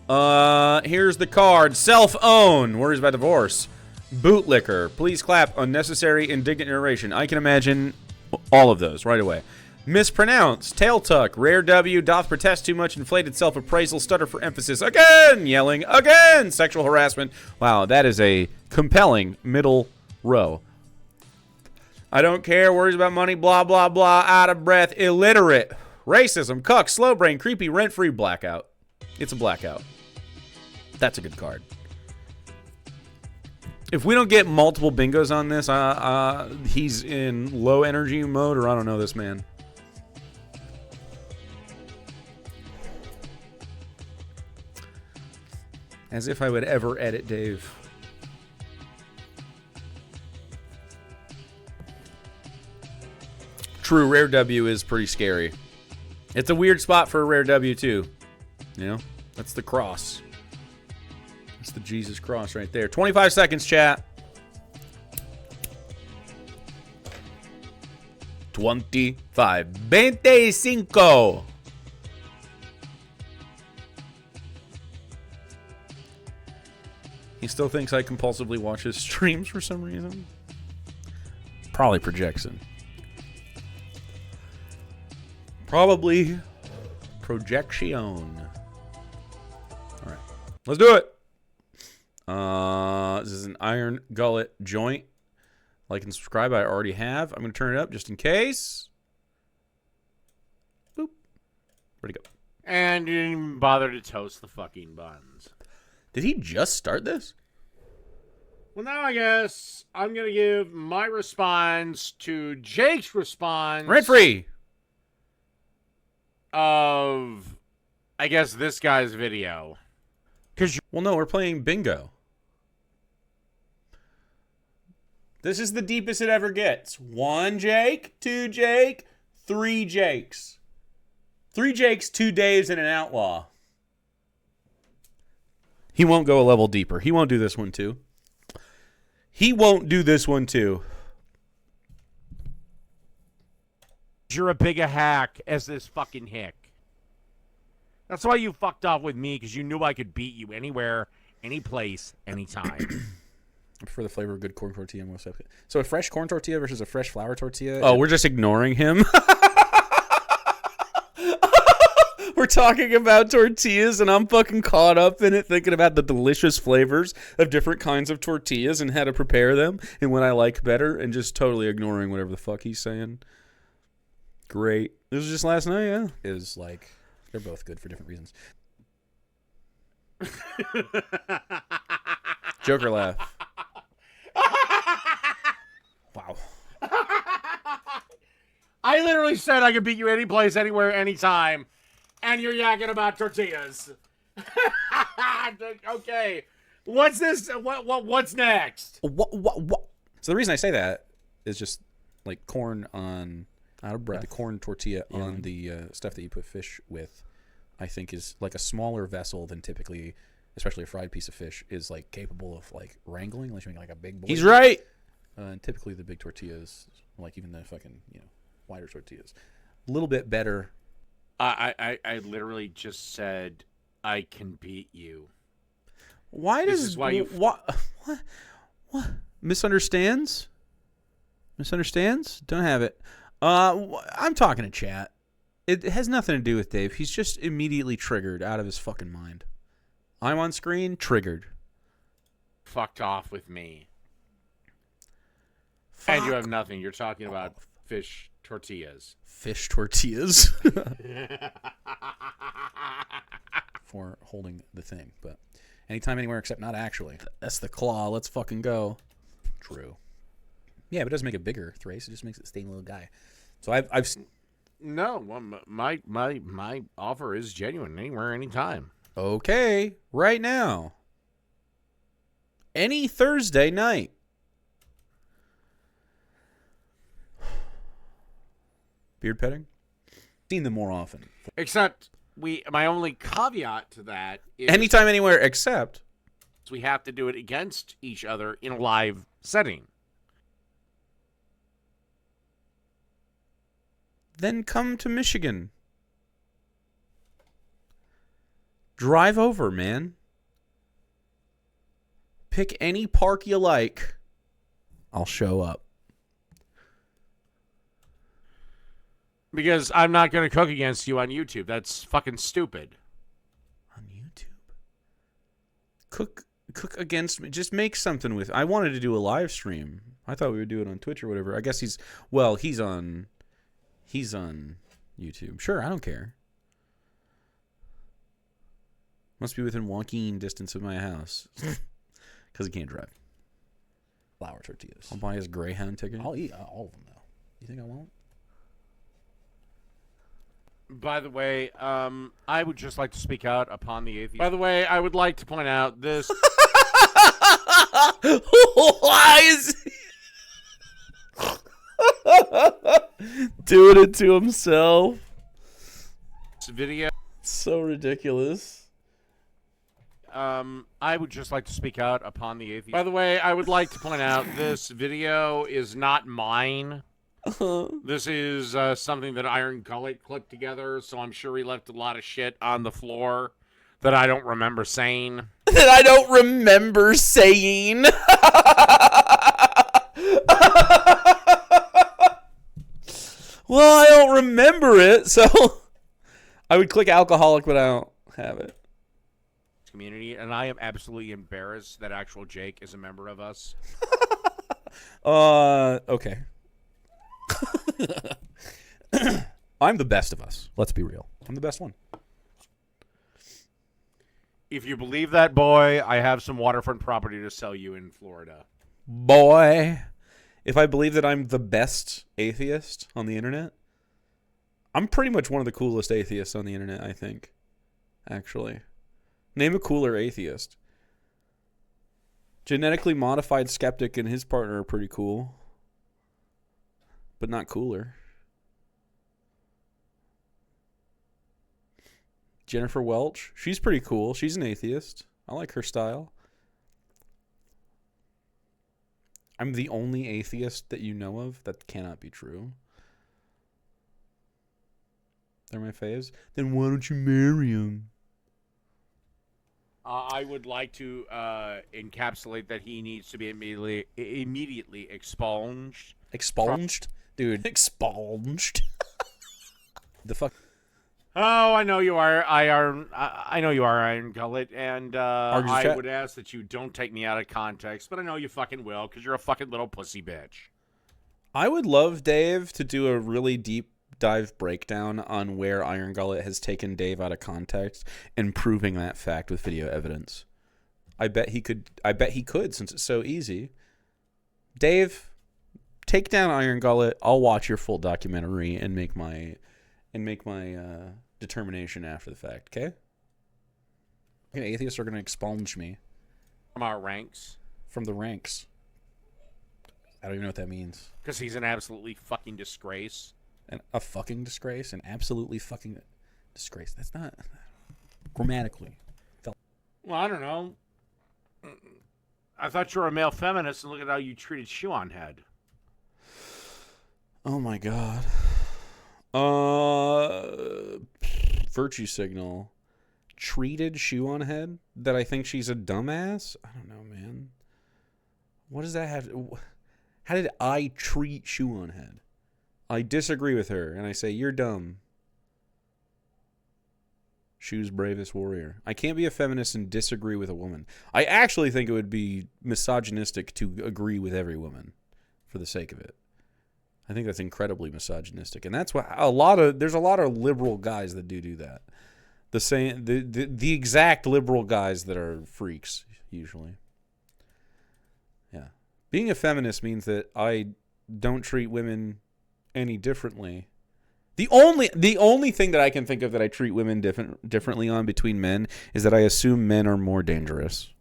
Here's the card. Self-own. Worries about divorce. Bootlicker. Please clap. Unnecessary indignant narration. I can imagine all of those right away. Mispronounced. Tail tuck. Rare W. Doth protest too much. Inflated self-appraisal. Stutter for emphasis. Again. Yelling. Again. Sexual harassment. Wow, that is a compelling middle row. I don't care. Worries about money. Blah, blah, blah. Out of breath. Illiterate. Racism. Cuck. Slow brain. Creepy. Rent-free. Blackout. It's a blackout. That's a good card. If we don't get multiple bingos on this, he's in low energy mode, or I don't know this man. As if I would ever edit Dave. True, Rare W is pretty scary. It's a weird spot for a Rare W, too. You know? That's the cross. That's the Jesus cross right there. 25 seconds, chat. 25. 25. He still thinks I compulsively watch his streams for some reason. Probably projection. Probably projection. All right. Let's do it. This is an iron gullet joint. Like and subscribe. I already have. I'm going to turn it up just in case. Boop. Where'd it go? And you didn't even bother to toast the fucking buns. Did he just start this? Well, now I guess I'm going to give my response to Jake's response. Rent free. Of, I guess, this guy's video. Well, no, we're playing bingo. This is the deepest it ever gets. 1 Jake, 2 Jake, 3 Jakes. 3 Jakes, 2 Daves, and an outlaw. He won't go a level deeper. He won't do this one, too. He won't do this one, too. You're a big a hack as this fucking hick. That's why you fucked off with me, because you knew I could beat you anywhere, any place, anytime. I prefer the flavor of good corn tortilla most. So a fresh corn tortilla versus a fresh flour tortilla? Oh, we're just ignoring him? We're talking about tortillas, and I'm fucking caught up in it, thinking about the delicious flavors of different kinds of tortillas and how to prepare them and what I like better, and just totally ignoring whatever the fuck he's saying. Great. This was just last night, yeah. Is like, they're both good for different reasons. Joker laugh. Wow. I literally said I could beat you any place, anywhere, anytime, and you're yakking about tortillas. Okay. What's this? What's next? What? So the reason I say that is just like corn on... out of breath. The corn tortilla on the stuff that you put fish with, I think is like a smaller vessel than typically, especially a fried piece of fish, is like capable of like wrangling, unless you make like a big boy. He's right. And typically the big tortillas, like even the fucking, wider tortillas, a little bit better. I literally just said I can beat you. Why does... This is why you... What? Misunderstands? Misunderstands? Don't have it. I'm talking to chat. It has nothing to do with Dave. He's just immediately triggered out of his fucking mind. I'm on screen, triggered. Fucked off with me. Fuck. And you have nothing. You're talking about fish tortillas. Fish tortillas. For holding the thing. But anytime, anywhere, except not actually. That's the claw. Let's fucking go. True. Yeah, but it doesn't make it bigger, Thrace. It just makes it stay a little guy. So I've no. Well, my offer is genuine. Anywhere, anytime. Okay, right now. Any Thursday night. Beard petting. Seen them more often. Except my only caveat to that is anytime, anywhere, except we have to do it against each other in a live setting. Then come to Michigan. Drive over, man. Pick any park you like. I'll show up. Because I'm not going to cook against you on YouTube. That's fucking stupid. On YouTube? Cook against me. Just make something with. I wanted to do a live stream. I thought we would do it on Twitch or whatever. I guess he's on YouTube. Sure, I don't care. Must be within walking distance of my house. Because he can't drive. Flour tortillas. I'll buy his Greyhound ticket. I'll eat all of them, though. You think I won't? By the way, I would just like to speak out upon the atheist. By the way, I would like to point out this. Why is he doing it to himself? Video. So ridiculous. I would just like to speak out upon the atheist. By the way, I would like to point out this video is not mine. This is something that Iron Gullet clipped together, so I'm sure he left a lot of shit on the floor that I don't remember saying. That I don't remember saying. Well, I don't remember it, so I would click alcoholic, but I don't have it. Community, and I am absolutely embarrassed that actual Jake is a member of us. Okay. I'm the best of us. Let's be real. I'm the best one. If you believe that, boy, I have some waterfront property to sell you in Florida. Boy. If I believe that I'm the best atheist on the internet, I'm pretty much one of the coolest atheists on the internet, I think. Actually. Name a cooler atheist. Genetically modified skeptic and his partner are pretty cool. But not cooler. Jennifer Welch. She's pretty cool. She's an atheist. I like her style. I'm the only atheist that you know of. That cannot be true. They're my faves. Then why don't you marry him? I would like to encapsulate that he needs to be immediately expunged. Expunged? Dude, expunged. The fuck? Oh, I know you are. I know you are, Iron Gullet, and I would ask that you don't take me out of context, but I know you fucking will, because you're a fucking little pussy bitch. I would love Dave to do a really deep dive breakdown on where Iron Gullet has taken Dave out of context and proving that fact with video evidence. I bet he could since it's so easy. Dave, take down Iron Gullet. I'll watch your full documentary and make my determination after the fact, okay? Atheists are going to expunge me. From our ranks. From the ranks. I don't even know what that means. Because he's an absolutely fucking disgrace. A fucking disgrace? An absolutely fucking disgrace. That's not... Grammatically. Well, I don't know. I thought you were a male feminist, and look at how you treated Shoe on Head. Oh my god. Virtue signal. Treated Shoe on Head? That I think she's a dumbass? I don't know, man. What does that have... How did I treat Shoe on Head? I disagree with her, and I say, you're dumb. Shoe's bravest warrior. I can't be a feminist and disagree with a woman. I actually think it would be misogynistic to agree with every woman for the sake of it. I think that's incredibly misogynistic, and that's what there's a lot of liberal guys that do that. The exact liberal guys that are freaks usually. Yeah. Being a feminist means that I don't treat women any differently. The only thing that I can think of that I treat women differently on between men is that I assume men are more dangerous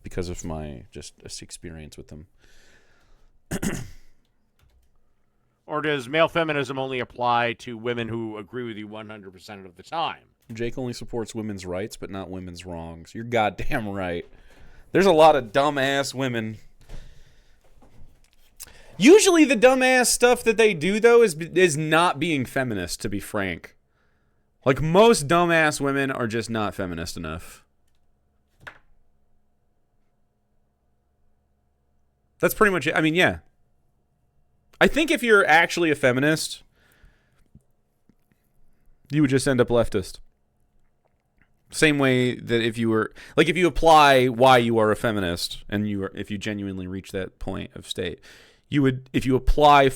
because of my just experience with them. Or does male feminism only apply to women who agree with you 100% of the time? Jake only supports women's rights, but not women's wrongs. You're goddamn right. There's a lot of dumbass women. Usually the dumbass stuff that they do, though, is not being feminist, to be frank. Like, most dumbass women are just not feminist enough. That's pretty much it. I mean, yeah. I think if you're actually a feminist, you would just end up leftist. Same way that if you were, like, if you apply why you are a feminist, and if you genuinely reach that point of state, you would, if you apply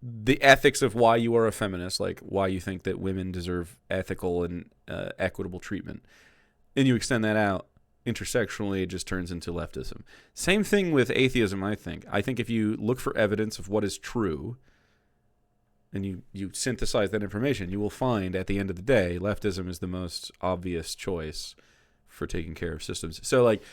the ethics of why you are a feminist, like why you think that women deserve ethical and equitable treatment, and you extend that out intersectionally, it just turns into leftism. Same thing with atheism, I think. I think if you look for evidence of what is true, and you synthesize that information, you will find at the end of the day, leftism is the most obvious choice for taking care of systems. So, like,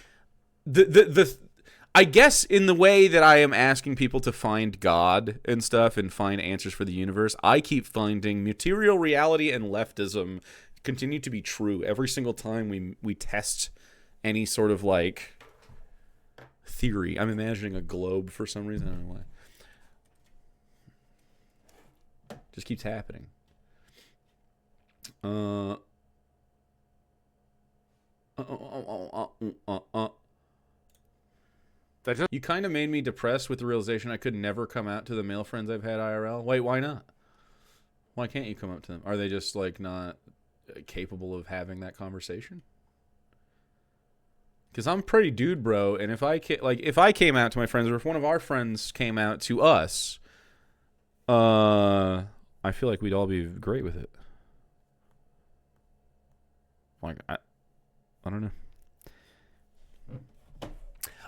I guess in the way that I am asking people to find God and stuff and find answers for the universe, I keep finding material reality and leftism continue to be true every single time we test any sort of, like, theory. I'm imagining a globe for some reason. I don't know why. Just keeps happening. You kind of made me depressed with the realization I could never come out to the male friends I've had IRL. Wait, why not? Why can't you come up to them? Are they just, like, not capable of having that conversation? Because I'm pretty dude, bro, and if I came out to my friends, or if one of our friends came out to us, I feel like we'd all be great with it. Like, I don't know.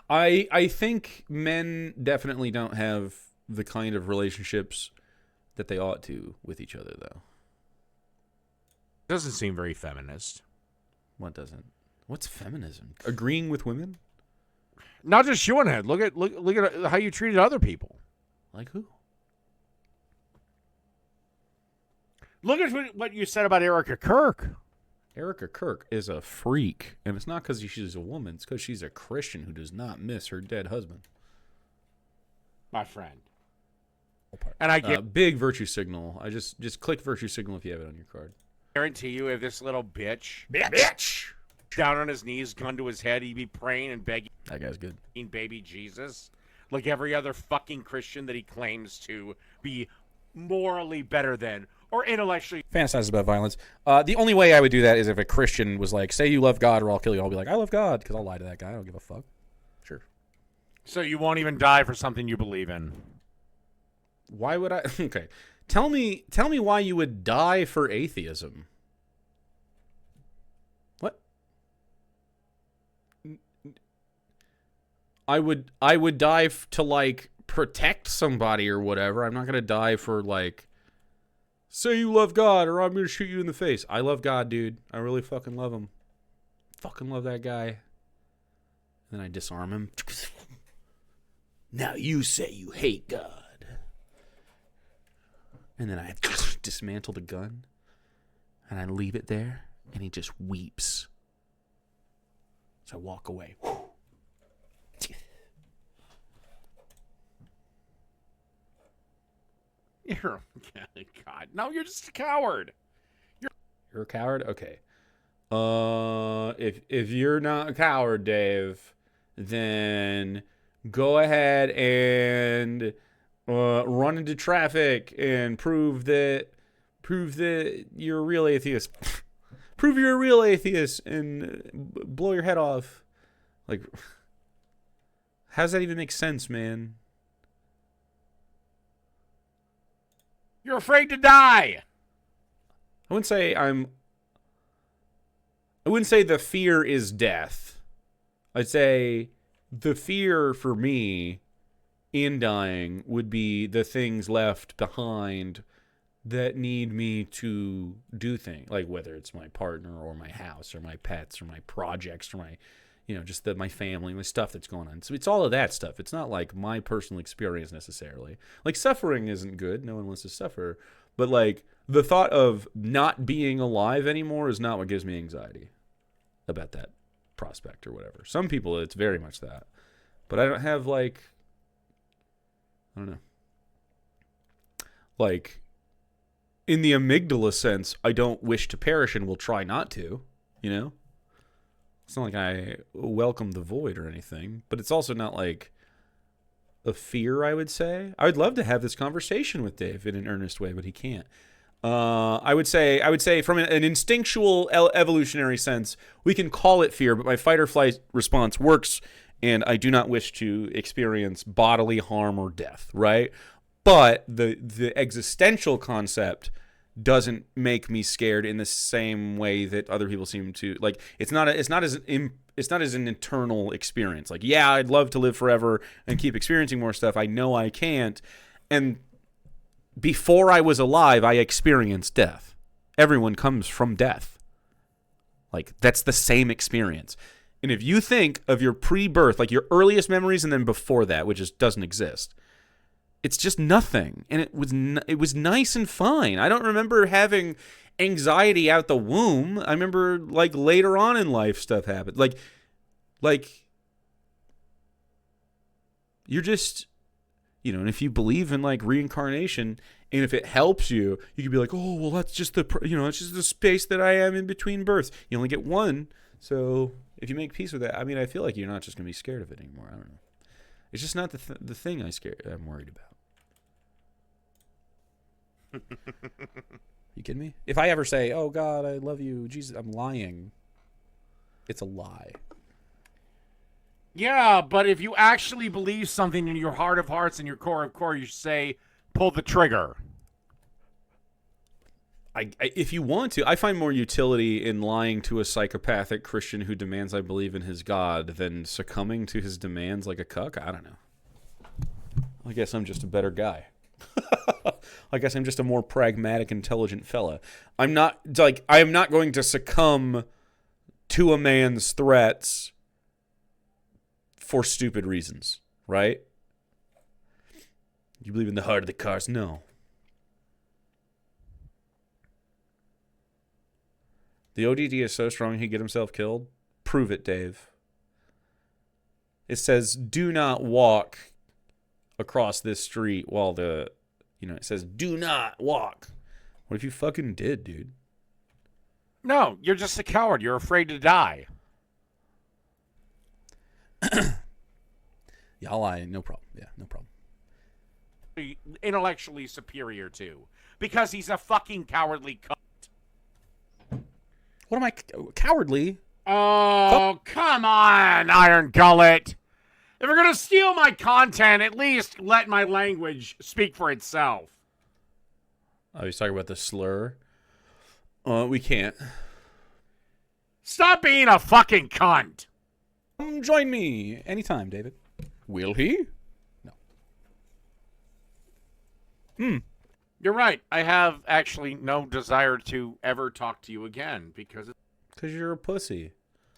I think men definitely don't have the kind of relationships that they ought to with each other, though. Doesn't seem very feminist. What doesn't? What's feminism? Agreeing with women? Not just you, head. Look at how you treated other people. Like who? Look at what you said about Erica Kirk. Erica Kirk is a freak, and it's not because she's a woman. It's because she's a Christian who does not miss her dead husband. My friend. And I big virtue signal. I just click virtue signal if you have it on your card. Guarantee you, if this little bitch down on his knees, gun to his head, he'd be praying and begging. That guy's good. Baby Jesus, like every other fucking Christian that he claims to be morally better than or intellectually. Fantasizes about violence. The only way I would do that is if a Christian was like, say you love God or I'll kill you. I'll be like, I love God, because I'll lie to that guy. I don't give a fuck. Sure. So you won't even die for something you believe in. Why would I? Okay. Tell me why you would die for atheism. What? I would die to, like, protect somebody or whatever. I'm not going to die for, like, say you love God or I'm going to shoot you in the face. I love God, dude. I really fucking love him. Fucking love that guy. And then I disarm him. Now you say you hate God. And then I dismantle the gun. And I leave it there. And he just weeps. So I walk away. You're God. No, you're just a coward. You're a coward? Okay. If you're not a coward, Dave, then go ahead and run into traffic and prove that you're a real atheist. Prove you're a real atheist and blow your head off. Like, how does that even make sense, man? You're afraid to die. I wouldn't say the fear is death. I'd say the fear for me in dying would be the things left behind that need me to do things, like whether it's my partner or my house or my pets or my projects or my, just my family, my stuff that's going on. So it's all of that stuff. It's not like my personal experience necessarily. Like, suffering isn't good. No one wants to suffer. But, like, the thought of not being alive anymore is not what gives me anxiety about that prospect or whatever. Some people, it's very much that. But I don't have, like, I don't know. Like, in the amygdala sense, I don't wish to perish and will try not to, you know? It's not like I welcome the void or anything, but it's also not like a fear, I would say. I would love to have this conversation with Dave in an earnest way, but he can't. I would say from an instinctual evolutionary sense, we can call it fear, but my fight or flight response works, and I do not wish to experience bodily harm or death, right? But the existential concept doesn't make me scared in the same way that other people seem to. Like, it's not as an internal experience. Like, yeah, I'd love to live forever and keep experiencing more stuff. I know I can't. And before I was alive, I experienced death. Everyone comes from death. Like, that's the same experience. And if you think of your pre-birth, like your earliest memories and then before that, which just doesn't exist, it's just nothing. And it was nice and fine. I don't remember having anxiety out the womb. I remember, like, later on in life stuff happened. Like you're just, you know, and if you believe in, like, reincarnation, and if it helps you, you could be like, oh, well, that's just it's just the space that I am in between births. You only get one. So if you make peace with that, I mean, I feel like you're not just going to be scared of it anymore. I don't know. It's just not the thing I'm worried about. You kidding me? If I ever say, oh, God, I love you, Jesus, I'm lying. It's a lie. Yeah, but if you actually believe something in your heart of hearts and your core of core, you should say, pull the trigger. If you want to, I find more utility in lying to a psychopathic Christian who demands I believe in his God than succumbing to his demands like a cuck. I don't know. I guess I'm just a better guy. I guess I'm just a more pragmatic, intelligent fella. I am not going to succumb to a man's threats for stupid reasons, right? You believe in the heart of the cars? No. The ODD is so strong he'd get himself killed? Prove it, Dave. It says, do not walk across this street while it says, do not walk. What if you fucking did, dude? No, you're just a coward. You're afraid to die. Yeah, I'll lie. No problem. Yeah, no problem. Intellectually superior to. Because he's a fucking cowardly cunt. What am I? Cowardly? Oh, come on, Iron Gullet. If you're going to steal my content, at least let my language speak for itself. Oh, he's talking about the slur? We can't. Stop being a fucking cunt. Join me anytime, David. Will he? No. You're right. I have actually no desire to ever talk to you again because you're a pussy.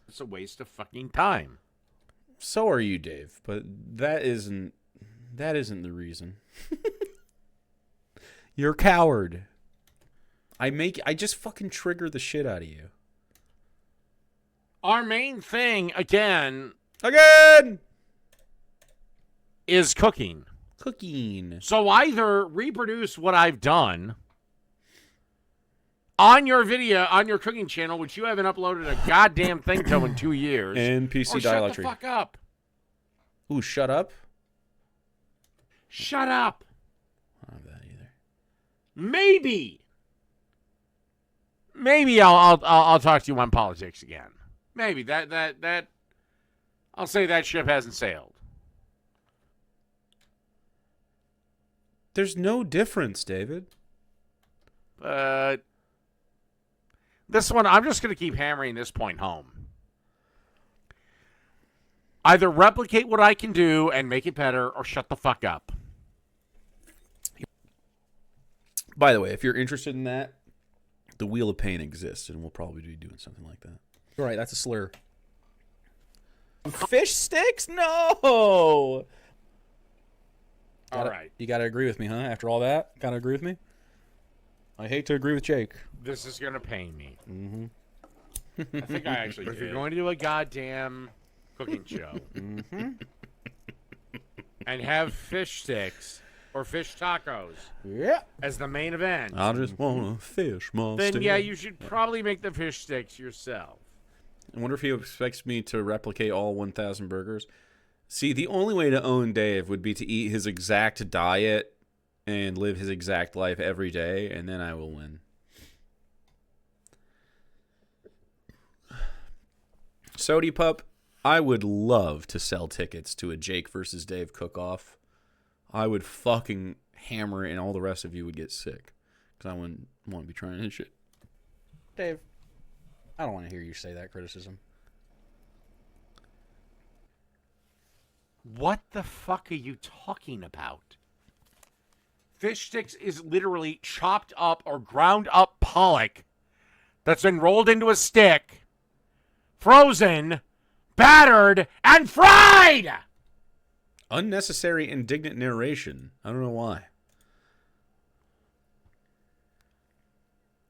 It's a waste of fucking time. So are you, Dave, but that isn't the reason. You're a coward. I just fucking trigger the shit out of you. Our main thing, again, is cooking. So either reproduce what I've done on your video, on your cooking channel, which you haven't uploaded a goddamn thing to in 2 years. And PC or Dialectry. Shut the fuck up. Ooh, shut up? Shut up. I don't have that either. Maybe I'll talk to you on politics again. Maybe that I'll say that ship hasn't sailed. There's no difference, David. This one, I'm just going to keep hammering this point home. Either replicate what I can do and make it better, or shut the fuck up. By the way, if you're interested in that, the Wheel of Pain exists, and we'll probably be doing something like that. Right, that's a slur. Fish sticks? No! All right. You got to agree with me, huh? After all that, got to agree with me? I hate to agree with Jake. This is going to pain me. Mm-hmm. I think I actually If you're going to do a goddamn cooking show Mm-hmm. and have fish sticks, or fish tacos Yeah. as the main event, I just want a fish monster. then yeah, you should probably make the fish sticks yourself. I wonder if he expects me to replicate all 1,000 burgers. See, the only way to own Dave would be to eat his exact diet and live his exact life every day, and then I will win. Sody Pup, I would love to sell tickets to a Jake versus Dave cook-off. I would fucking hammer it, and all the rest of you would get sick. Because I wouldn't want to be trying this shit. Dave, I don't want to hear you say that criticism. What the fuck are you talking about? Fish sticks is literally chopped up or ground up pollock that's been rolled into a stick, frozen, battered, and fried! Unnecessary indignant narration. I don't know why.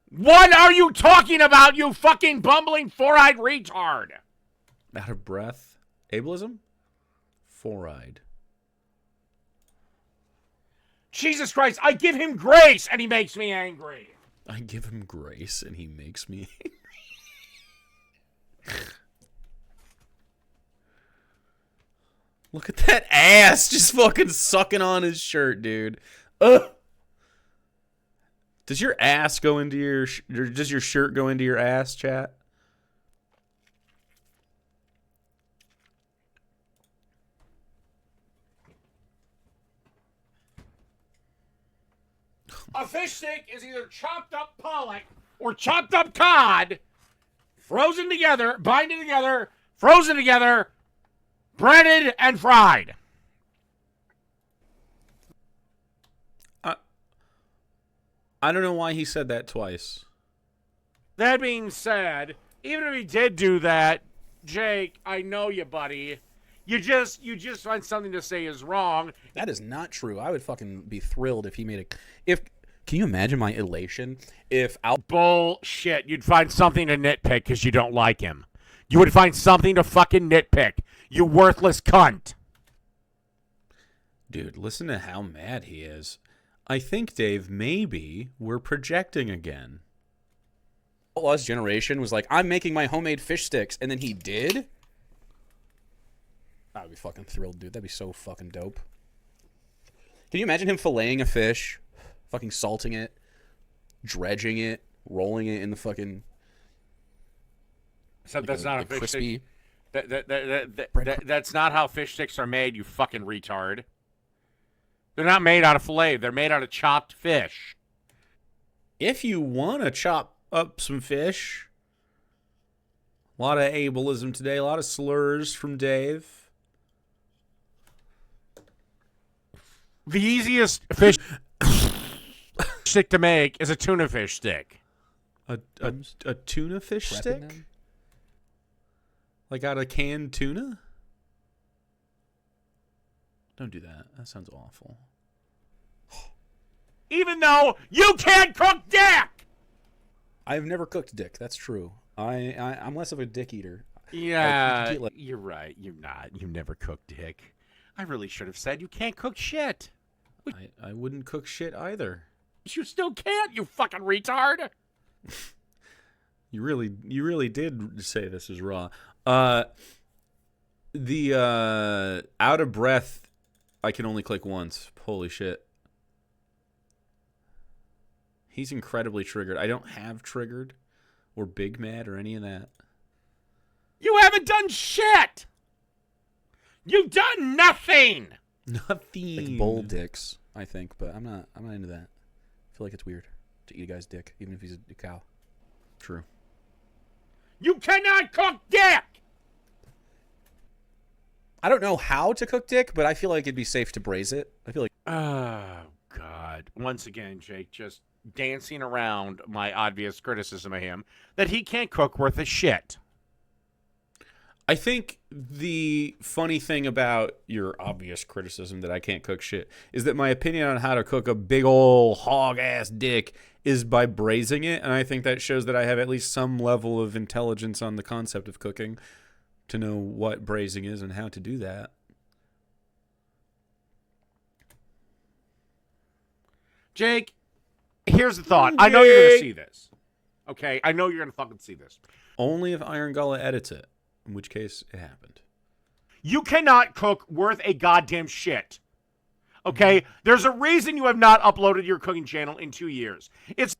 What are you talking about, you fucking bumbling four-eyed retard? Out of breath. Ableism? Four-eyed. Jesus Christ, I give him grace and he makes me angry. I give him grace and he makes me angry. Look at that ass just fucking sucking on his shirt, dude. Ugh. Does your ass go into your... does your shirt go into your ass, chat? A fish stick is either chopped up pollock or chopped up cod, frozen together, binding together, frozen together, breaded and fried. I don't know why he said that twice. That being said, even if he did do that, Jake, I know you, buddy. You just find something to say is wrong. That is not true. I would fucking be thrilled if he made a... Can you imagine my elation if Bullshit. You'd find something to nitpick because you don't like him. You would find something to fucking nitpick. You worthless cunt. Dude, listen to how mad he is. I think, Dave, maybe we're projecting again. Outlaw's generation was like, I'm making my homemade fish sticks, and then he did? I would be fucking thrilled, dude. That'd be so fucking dope. Can you imagine him filleting a fish, fucking salting it, dredging it, rolling it in the fucking... Except that's not a fish crispy... stick. That's not how fish sticks are made, you fucking retard. They're not made out of filet. They're made out of chopped fish. If you want to chop up some fish, a lot of ableism today, a lot of slurs from Dave. The easiest fish stick to make is a tuna fish stick. A tuna fish stick? them? Like out of canned tuna? Don't do that. That sounds awful. Even though you can't cook dick! I've never cooked dick. That's true. I'm less of a dick eater. Yeah, you're right. You're not. You never cooked dick. I really should have said you can't cook shit. I wouldn't cook shit either. You still can't, you fucking retard. You really did say this is raw. The out of breath, I can only click once. Holy shit. He's incredibly triggered. I don't have triggered or big mad or any of that. You haven't done shit. You've done nothing. Nothing. Like bull dicks, I think, but I'm not into that. I feel like it's weird to eat a guy's dick, even if he's a cow. True. You cannot cook dick. I don't know how to cook dick, but I feel like it'd be safe to braise it. I feel like... Oh, God. Once again, Jake, just dancing around my obvious criticism of him that he can't cook worth a shit. I think the funny thing about your obvious criticism that I can't cook shit is that my opinion on how to cook a big ol' hog-ass dick is by braising it, and I think that shows that I have at least some level of intelligence on the concept of cooking to know what braising is and how to do that. Jake, here's the thought. I know you're going to see this. Okay? I know you're going to fucking see this. Only if Iron Gullet edits it, in which case it happened. You cannot cook worth a goddamn shit. Okay? There's a reason you have not uploaded your cooking channel in 2 years. It's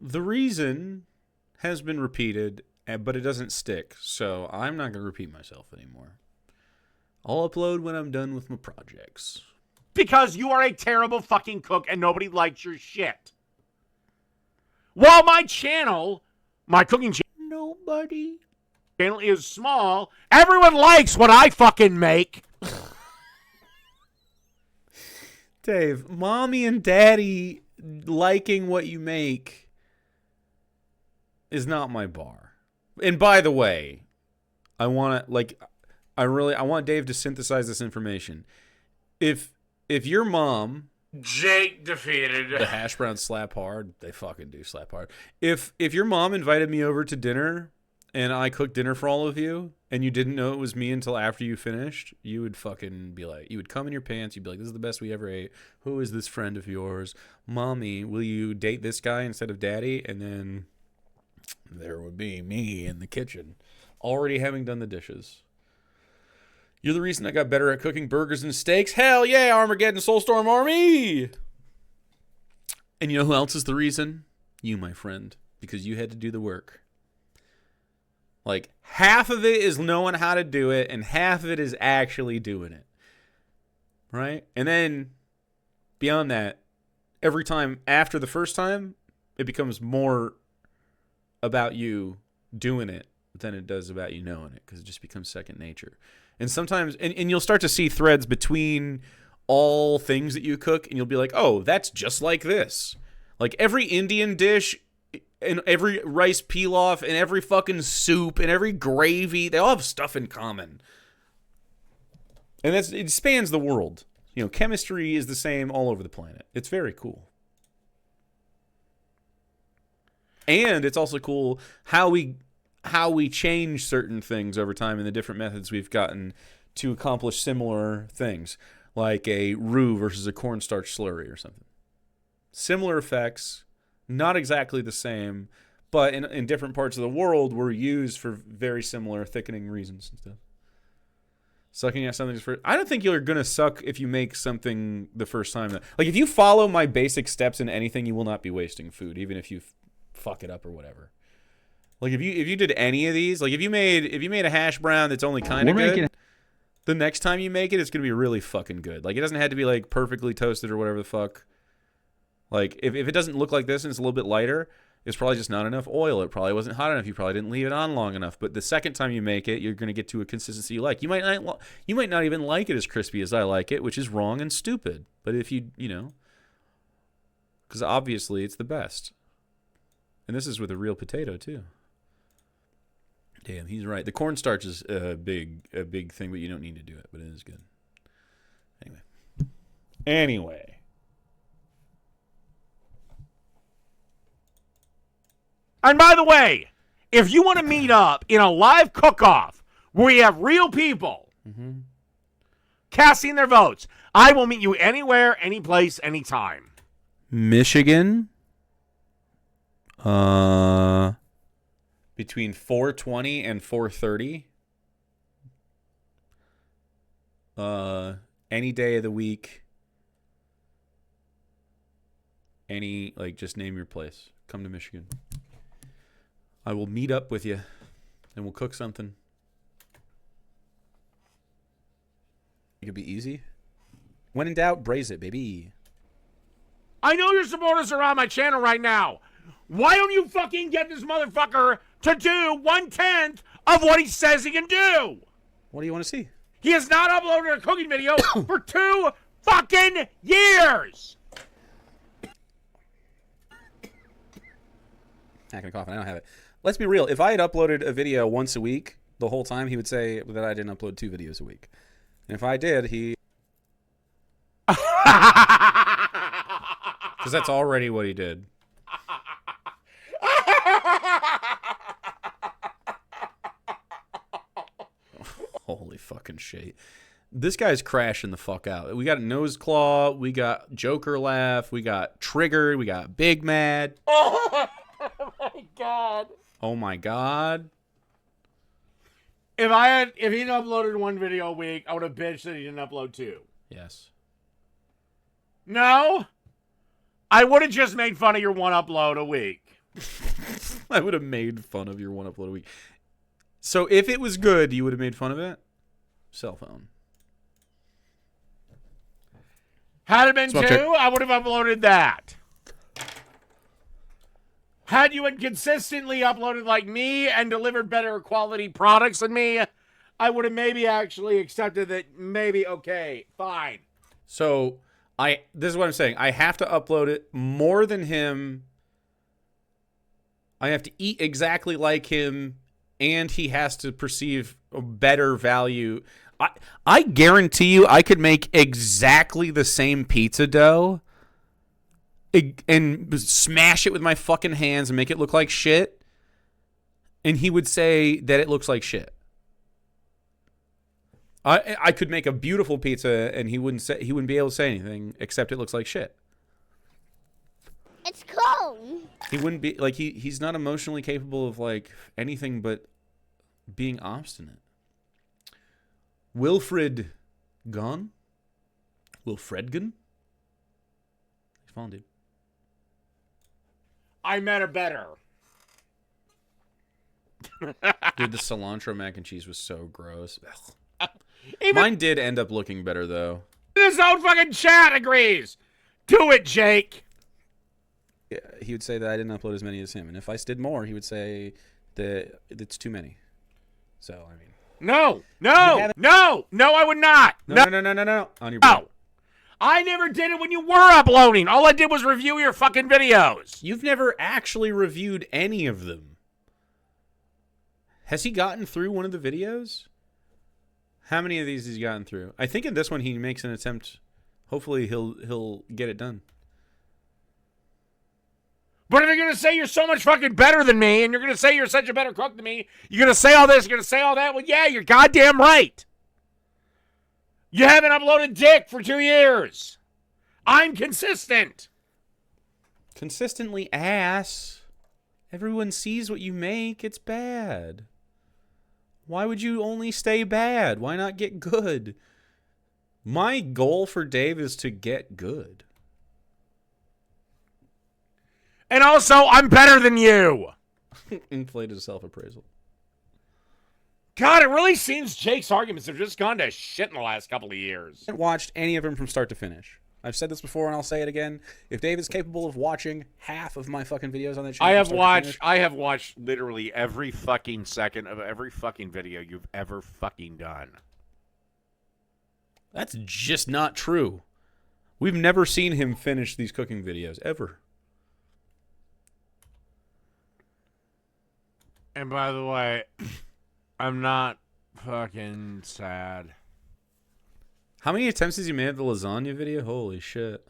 the reason has been repeated, but it doesn't stick, so I'm not going to repeat myself anymore. I'll upload when I'm done with my projects. because you are a terrible fucking cook and nobody likes your shit. While my channel, my cooking channel is small, everyone likes what I fucking make. Dave, mommy and daddy liking what you make is not my bar. And by the way, I want Dave to synthesize this information. If your mom, Jake defeated. The hash browns slap hard. They fucking do slap hard. If your mom invited me over to dinner and I cooked dinner for all of you and you didn't know it was me until after you finished, you would fucking be like, you would come in your pants. You'd be like, this is the best we ever ate. Who is this friend of yours? Mommy, will you date this guy instead of daddy? And then there would be me in the kitchen already having done the dishes. You're the reason I got better at cooking burgers and steaks. Hell yeah, Armageddon Soulstorm Army! And you know who else is the reason? You, my friend. Because you had to do the work. Like, half of it is knowing how to do it, and half of it is actually doing it. Right? And then, beyond that, every time after the first time, it becomes more about you doing it than it does about you knowing it, because it just becomes second nature. And sometimes, and you'll start to see threads between all things that you cook, and you'll be like, oh, that's just like this. Like every Indian dish, and every rice pilaf, and every fucking soup, and every gravy, they all have stuff in common. And it spans the world. You know, chemistry is the same all over the planet. It's very cool. And it's also cool how we change certain things over time and the different methods we've gotten to accomplish similar things, like a roux versus a cornstarch slurry or something. Similar effects, not exactly the same, but in different parts of the world were used for very similar thickening reasons and stuff. Sucking at something first. I don't think you're going to suck if you make something the first time. Like, if you follow my basic steps in anything, you will not be wasting food, even if you fuck it up or whatever. Like if you did any of these, like if you made a hash brown that's only kind of good, the next time you make it, it's gonna be really fucking good. Like it doesn't have to be like perfectly toasted or whatever the fuck. Like if it doesn't look like this and it's a little bit lighter, it's probably just not enough oil. It probably wasn't hot enough. You probably didn't leave it on long enough. But the second time you make it, you're gonna get to a consistency you like. You might not even like it as crispy as I like it, which is wrong and stupid. But if you know, because obviously it's the best. And this is with a real potato too. Damn, he's right. The cornstarch is a big thing, but you don't need to do it. But it is good. Anyway. And by the way, if you want to meet up in a live cook-off where we have real people casting their votes, I will meet you anywhere, any place, anytime. Michigan. Between 4:20 and 4:30. Any day of the week. Just name your place. Come to Michigan. I will meet up with you, and we'll cook something. It could be easy. When in doubt, braise it, baby. I know your supporters are on my channel right now. Why don't you fucking get this motherfucker to do 1/10 of what he says he can do? What do you want to see? He has not uploaded a cooking video for 2 fucking years. Not gonna cough. I don't have it. Let's be real. If I had uploaded a video once a week the whole time, he would say that I didn't upload 2 videos a week. And if I did, because that's already what he did. Holy fucking shit. This guy's crashing the fuck out. We got Nose Claw, we got Joker Laugh, we got Triggered, we got Big Mad. Oh my god. Oh my god. If he'd uploaded one video a week, I would have bitched that he didn't upload 2. Yes. No? I would have just made fun of your one upload a week. I would have made fun of your one upload a week. So if it was good, you would have made fun of it? Cell phone. Had it been Smoke 2, check. I would have uploaded that. Had you had consistently uploaded like me and delivered better quality products than me, I would have maybe actually accepted that maybe, okay, fine. So this is what I'm saying. I have to upload it more than him. I have to eat exactly like him, and he has to perceive a better value. I guarantee you I could make exactly the same pizza dough and smash it with my fucking hands and make it look like shit, and he would say that it looks like shit. I could make a beautiful pizza and he wouldn't be able to say anything except it looks like shit. It's cold. He wouldn't be like he's not emotionally capable of like anything but being obstinate. Wilfred Gunn? Wilfredgun? He's fallen, dude. I met her better. Dude, the cilantro mac and cheese was so gross. Even Mine did end up looking better though. his own fucking chat agrees. Do it, Jake. Yeah, he would say that I didn't upload as many as him, and if I did more, he would say that it's too many. So I mean, No, I would not. no. On your No. I never did it when you were uploading. All I did was review your fucking videos. You've never actually reviewed any of them. Has he gotten through one of the videos? How many of these has he gotten through? I think in this one he makes an attempt. Hopefully he'll get it done. But if you're going to say you're so much fucking better than me, and you're going to say you're such a better cook than me, you're going to say all this, you're going to say all that, well, yeah, you're goddamn right. You haven't uploaded dick for 2 years. I'm consistent. Consistently ass. Everyone sees what you make. It's bad. Why would you only stay bad? Why not get good? My goal for Dave is to get good. And also, I'm better than you. Inflated self-appraisal. God, it really seems Jake's arguments have just gone to shit in the last couple of years. I haven't watched any of them from start to finish. I've said this before and I'll say it again. If Dave is capable of watching half of my fucking videos on that channel, I have watched literally every fucking second of every fucking video you've ever fucking done. That's just not true. We've never seen him finish these cooking videos, ever. And by the way, I'm not fucking sad. How many attempts has he made at the lasagna video? Holy shit.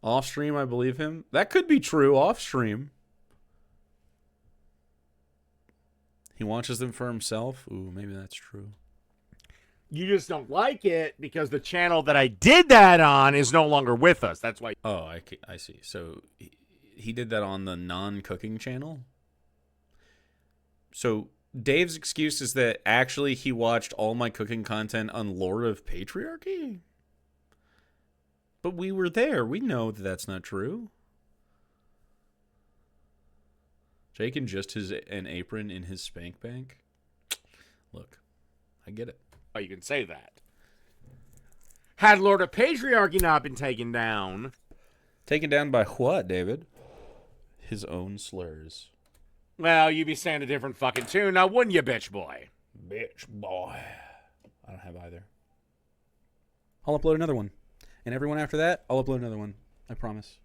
Off stream, I believe him. That could be true, off stream. He watches them for himself? Ooh, maybe that's true. You just don't like it because the channel that I did that on is no longer with us. That's why. Oh, I see. So he did that on the non-cooking channel? So Dave's excuse is that actually he watched all my cooking content on Lord of Patriarchy? But we were there. We know that that's not true. Jake in just an apron in his spank bank? Look, I get it. Oh, you can say that. Had Lord of Patriarchy not been taken down. Taken down by what, David? His own slurs. Well, you'd be saying a different fucking tune now, wouldn't you, bitch boy? Bitch boy. I don't have either. I'll upload another one. And everyone after that, I'll upload another one. I promise.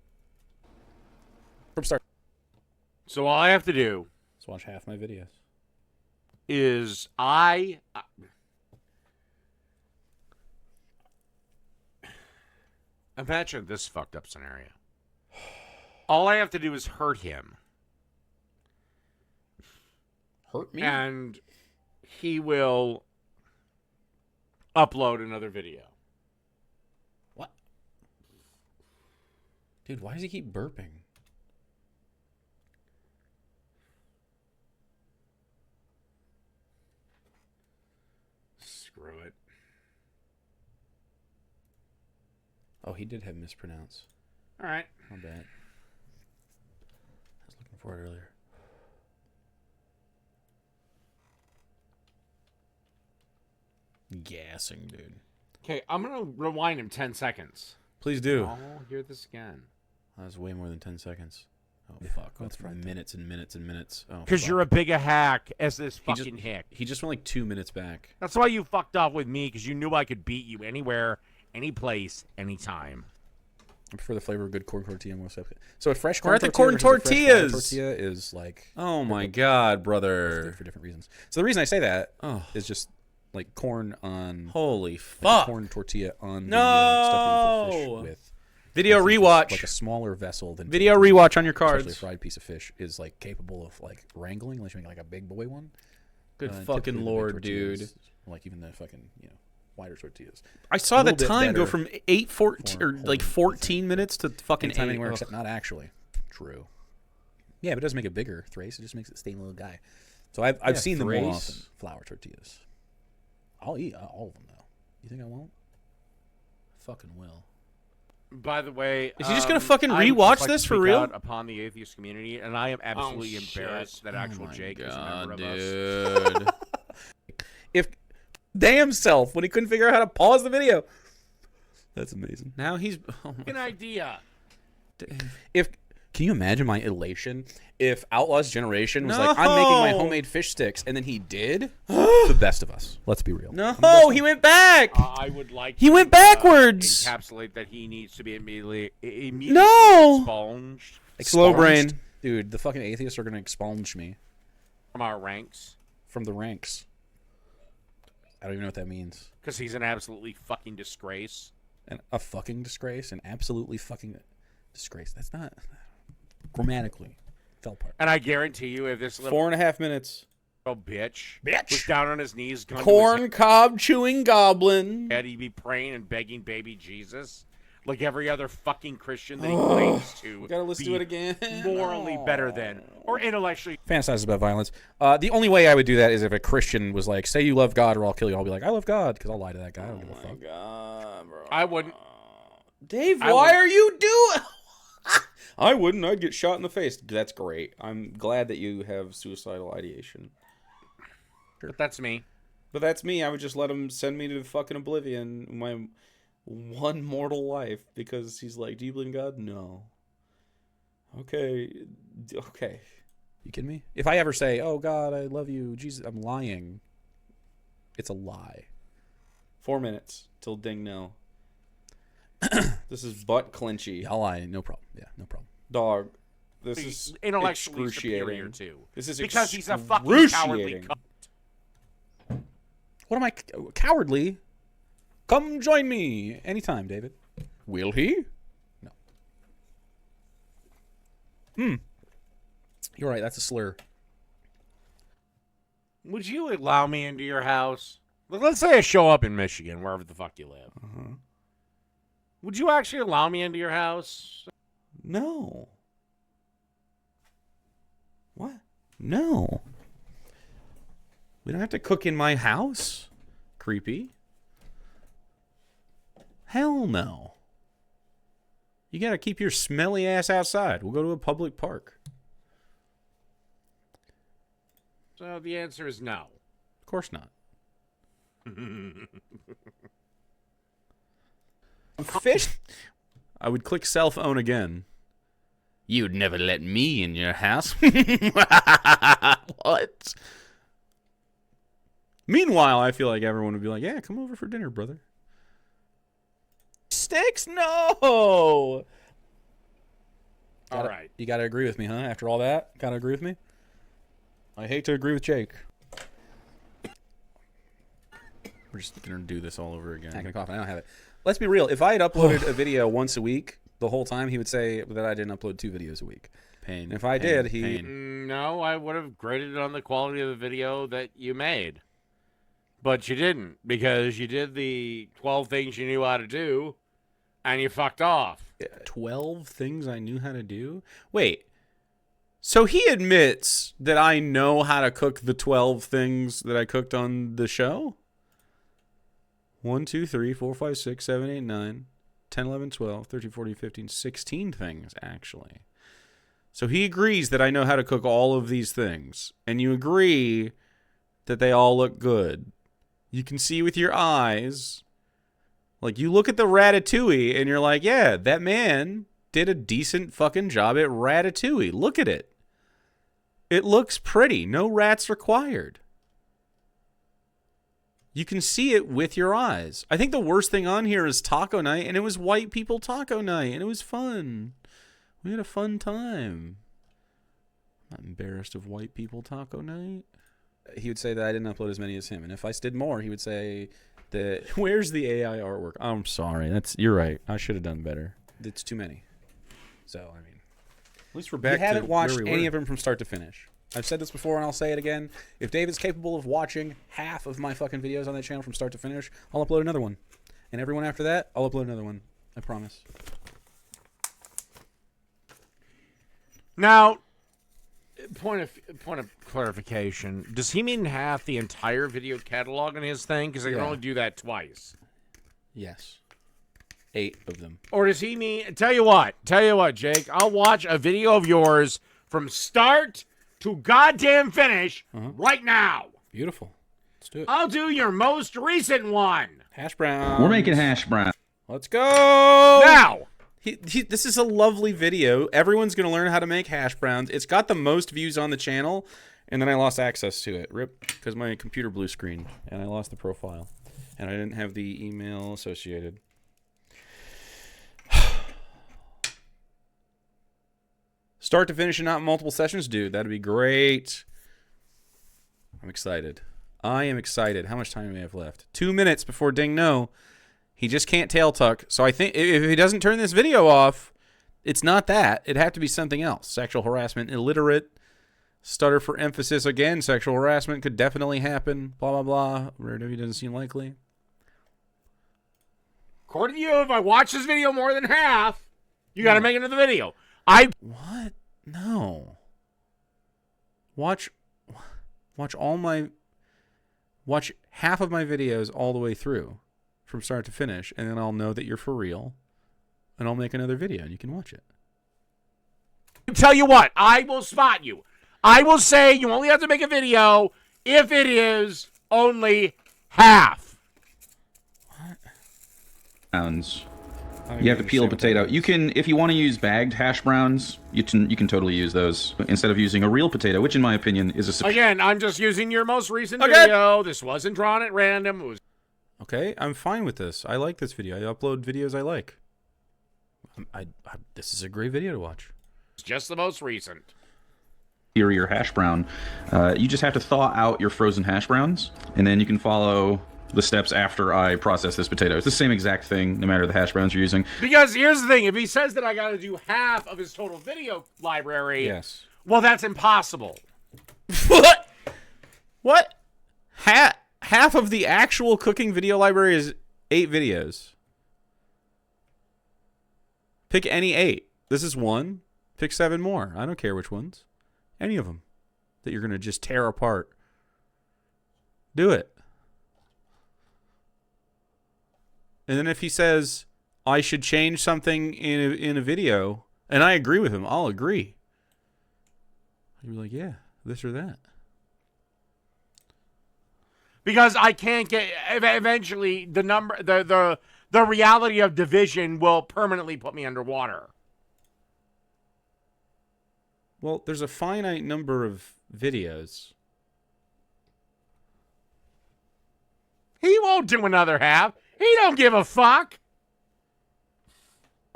From start. So all I have to do Let's watch half my videos. is imagine this fucked up scenario. All I have to do is hurt him. Hurt me? And he will upload another video. What? Dude, why does he keep burping? Screw it. Oh, he did have mispronounce. All right. Not bad. I was looking for it earlier. Gassing, dude. Okay, I'm going to rewind him 10 seconds. Please do. I'll hear this again. That was way more than 10 seconds. Oh, Yeah, fuck. that's That's right. minutes and minutes and minutes. Oh, Because fuck. you're a big a hack as this He just- fucking hick. He just went like 2 minutes back. That's why you fucked off with me, because you knew I could beat you anywhere, any place, anytime. I prefer the flavor of good corn tortilla more so. So a fresh corn We're at the tortilla corn versus a fresh flour tortillas. tortilla is like Oh my god, good brother. for different reasons. So the reason I say that is Oh, just like corn on holy like a fuck. corn tortilla on the No! stuff that you fish with. Video I think rewatch. like a smaller vessel than Video rewatch on your especially a cards. fried piece of fish is like capable of like wrangling unless you make like a big boy one. Good Typically fucking the big lord, tortillas, dude. Like even the fucking wider tortillas. I saw the little bit time go better from 8:14 or for like holding 14 minutes to fucking Anytime 8. anywhere Ugh. except not actually. True. Yeah, but it doesn't make it bigger, Thrace. It just makes it stay a little guy. So I've seen them more Thrace. often. Flour tortillas. I'll eat all of them though. You think I won't? Fucking will. By the way, Is he just gonna fucking I would rewatch just like this to for speak real? out upon the atheist community, and I am absolutely shit. embarrassed that actual Jake is a member of us. dude. If damn self when he couldn't figure out how to pause the video. That's amazing. Now he's oh my An idea. If can you imagine my elation if Outlaw's Generation was like, I'm making my No! homemade fish sticks, and then he did? The best of us. Let's be real. No, he went back. I would like. He to, went backwards. Encapsulate that he needs to be immediately No! expunged Slow brain. Expunged? Dude, the fucking atheists are going to expunge me from our ranks from the ranks. I don't even know what that means. because he's an absolutely fucking disgrace. And a fucking disgrace, an absolutely fucking disgrace. That's not grammatically fell apart. And I guarantee you, if this little 4.5 minutes. bitch Bitch. was down on his knees, gun to his Corn cob chewing goblin. head, he'd be praying and begging baby Jesus, like every other fucking Christian that he claims to. Gotta listen be to it again. Morally better than, or intellectually. Fantasizes about violence. The only way I would do that is if a Christian was like, say you love God or I'll kill you. I'll be like, I love God, because I'll lie to that guy. I don't give a fuck. God, bro. I wouldn't. Dave, I why would- are you doing? I wouldn't. I'd get shot in the face. That's great. I'm glad that you have suicidal ideation. But that's me. But that's me. I would just let him send me to fucking oblivion, my one mortal life, because he's like, do you believe in God? No. Okay. Okay. You kidding me? If I ever say, oh God, I love you, Jesus, I'm lying. It's a lie. 4 minutes till ding no. This is butt clinchy. Yeah, I'll lie. No problem. Yeah, no problem. Dog. This is Intellectually superior excruciating. to. This is Because he's a fucking cowardly excruciating. cunt. What am I? Cowardly? Come join me anytime, David. Will he? No. You're right. That's a slur. Would you allow me into your house? Let's say I show up in Michigan, wherever the fuck you live. Would you actually allow me into your house? No. What? No. We don't have to cook in my house. Creepy. Hell no. You gotta keep your smelly ass outside. We'll go to a public park. So the answer is no. Of course not. Fish. I would click self-own again. You'd never let me in your house. What? Meanwhile, I feel like everyone would be like, yeah, come over for dinner, brother. Sticks? No! All Gotta- right. You got to agree with me, huh? After all that, got to agree with me? I hate to agree with Jake. We're just going to do this all over again. I'm going to cough. I don't have it. Let's be real. If I had uploaded a video once a week the whole time, he would say that I didn't upload 2 videos a week. Pain. And if I did, he... Pain. No, I would have graded it on the quality of the video that you made. But you didn't, because you did the 12 things you knew how to do, and you fucked off. 12 things I knew how to do? Wait. So he admits that I know how to cook the 12 things that I cooked on the show? 1, 2, 3, 4, 5, 6, 7, 8, 9, 10, 11, 12, 13, 14, 15, 16 things, actually. So he agrees that I know how to cook all of these things. And you agree that they all look good. You can see with your eyes. Like, you look at the ratatouille and you're like, yeah, that man did a decent fucking job at ratatouille. Look at it. It looks pretty. No rats required. You can see it with your eyes. I think the worst thing on here is taco night, and it was white people taco night, and it was fun. We had a fun time. I'm not embarrassed of white people taco night. He would say that I didn't upload as many as him, and if I did more, he would say that, where's the AI artwork? I'm sorry. You're right. I should have done better. It's too many. So, I mean, at least we're back. You haven't watched any of them from start to finish. I've said this before, and I'll say it again. If Dave is capable of watching half of my fucking videos on that channel from start to finish, I'll upload another one. And everyone after that, I'll upload another one. I promise. Now, point of clarification. Does he mean half the entire video catalog in his thing? Because I can only do that twice. Yes. 8 of them. Or does he mean... Tell you what, Jake. I'll watch a video of yours from start to goddamn finish right now. Beautiful. Let's do it. I'll do your most recent one. Hash browns. We're making hash brown. Let's go. Now. This is a lovely video. Everyone's going to learn how to make hash browns. It's got the most views on the channel, and then I lost access to it. Rip, because my computer blue screen, and I lost the profile. And I didn't have the email associated. Start to finish and not multiple sessions, dude. That'd be great. I'm excited. I am excited. How much time do we have left? 2 minutes before ding no. He just can't tail tuck. So I think if he doesn't turn this video off, it's not that. It'd have to be something else. Sexual harassment, illiterate, stutter for emphasis. Again, sexual harassment could definitely happen. Blah, blah, blah. Rare W doesn't seem likely. According to you, if I watch this video more than half, you got to make another video. What? No. Watch half of my videos all the way through from start to finish, and then I'll know that you're for real, and I'll make another video and you can watch it. Tell you what, I will spot you. I will say you only have to make a video if it is only half. What? Browns. You have to peel a potato. You can, if you want to use bagged hash browns, you can totally use those instead of using a real potato, which in my opinion is a... Again, I'm just using your most recent video. This wasn't drawn at random. It was... Okay, I'm fine with this. I like this video. I upload videos I like. This is a great video to watch. It's just the most recent. Your hash brown. You just have to thaw out your frozen hash browns, and then you can follow the steps after I process this potato. It's the same exact thing, no matter the hash browns you're using. Because here's the thing. If he says that I got to do half of his total video library, yes. Well, that's impossible. What? What? Half of the actual cooking video library is 8 videos. Pick any 8. This is 1. Pick 7 more. I don't care which ones. Any of them that you're going to just tear apart. Do it. And then if he says, I should change something in a video, and I agree with him, I'll agree. You'll be like, yeah, this or that. Because I can't get... Eventually, the reality of division will permanently put me underwater. Well, there's a finite number of videos. He won't do another half. He don't give a fuck.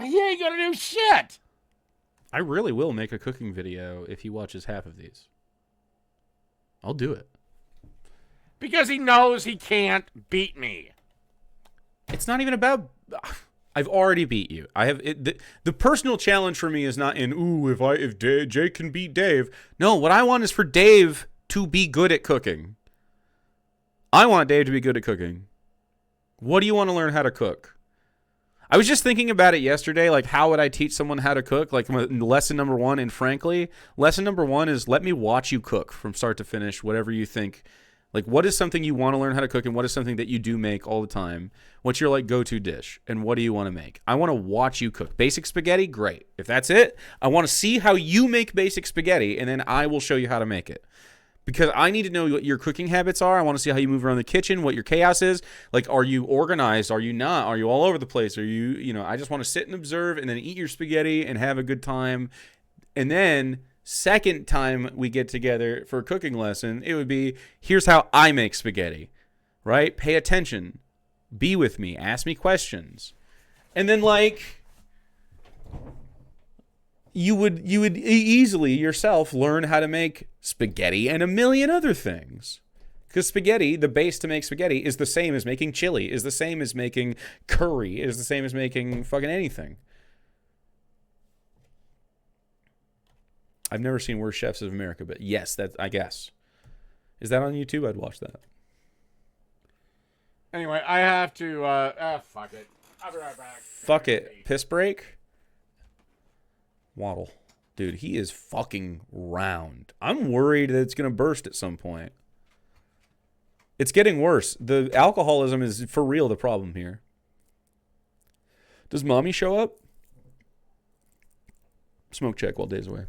He ain't gonna do shit. I really will make a cooking video if he watches half of these. I'll do it. Because he knows he can't beat me. It's not even about... I've already beat you. I have the personal challenge for me is not in if Jake can beat Dave. No, what I want is for Dave to be good at cooking. I want Dave to be good at cooking. What do you want to learn how to cook? I was just thinking about it yesterday, like how would I teach someone how to cook? Like lesson number 1, and frankly, lesson number 1 is let me watch you cook from start to finish, whatever you think. Like what is something you want to learn how to cook, and what is something that you do make all the time? What's your like go-to dish, and what do you want to make? I want to watch you cook. Basic spaghetti, great. If that's it, I want to see how you make basic spaghetti, and then I will show you how to make it. Because I need to know what your cooking habits are. I want to see how you move around the kitchen, what your chaos is. Like, are you organized? Are you not? Are you all over the place? Are you, I just want to sit and observe and then eat your spaghetti and have a good time. And then, second time we get together for a cooking lesson, it would be, here's how I make spaghetti, right? Pay attention. Be with me. Ask me questions. And then, you would easily yourself learn how to make spaghetti and a million other things. Because spaghetti, the base to make spaghetti, is the same as making chili, is the same as making curry, is the same as making fucking anything. I've never seen Worst Chefs of America, but yes, that I guess. Is that on YouTube? I'd watch that. Anyway, I have to, fuck it. I'll be right back. Fuck it. Piss break? Waddle. Dude, he is fucking round. I'm worried that it's going to burst at some point. It's getting worse. The alcoholism is for real the problem here. Does mommy show up? Smoke check while Dave's away.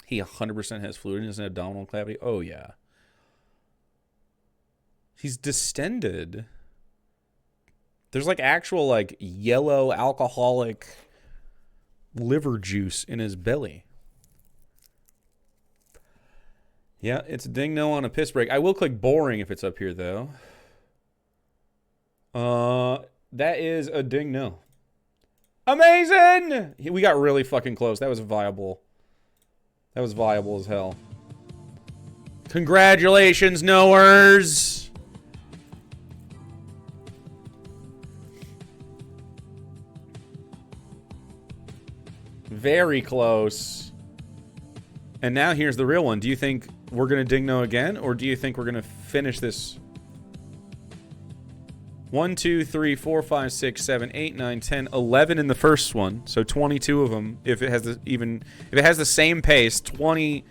He 100% has fluid in his abdominal cavity. Oh, yeah. He's distended. There's like actual like yellow alcoholic liver juice in his belly. Yeah, it's a ding no on a piss break. I will click boring if it's up here, though. That is a ding no. Amazing! We got really fucking close. That was viable. That was viable as hell. Congratulations, knowers! Very close. And now here's the real one. Do you think we're going to ding no again? Or do you think we're going to finish this? 1, 2, 3, 4, 5, 6, 7, 8, 9, 10, 11 in the first one. So 22 of them. If it has the same pace, 20,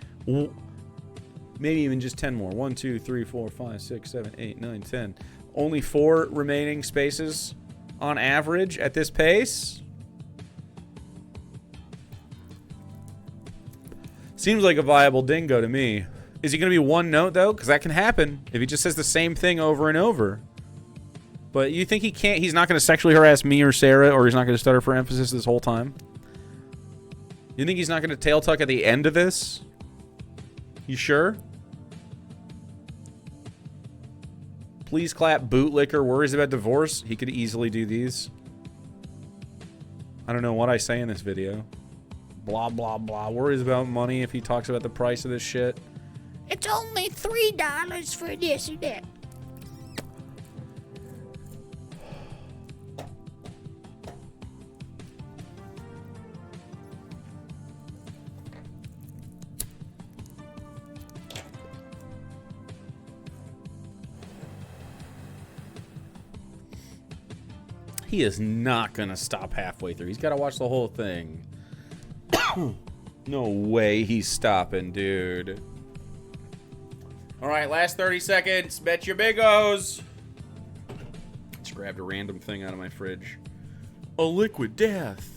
maybe even just 10 more. 1, 2, 3, 4, 5, 6, 7, 8, 9, 10. Only 4 remaining spaces on average at this pace. Seems like a viable dingo to me. Is he going to be one note, though? Because that can happen if he just says the same thing over and over. But you think he's not going to sexually harass me or Sarah, or he's not going to stutter for emphasis this whole time? You think he's not going to tail tuck at the end of this? You sure? Please clap bootlicker worries about divorce. He could easily do these. I don't know what I say in this video. Blah, blah, blah. Worries about money if he talks about the price of this shit. It's only $3 for this and that. He is not going to stop halfway through. He's got to watch the whole thing. No way he's stopping, dude. All right, last 30 seconds. Bet your bigos. Just grabbed a random thing out of my fridge. A liquid death.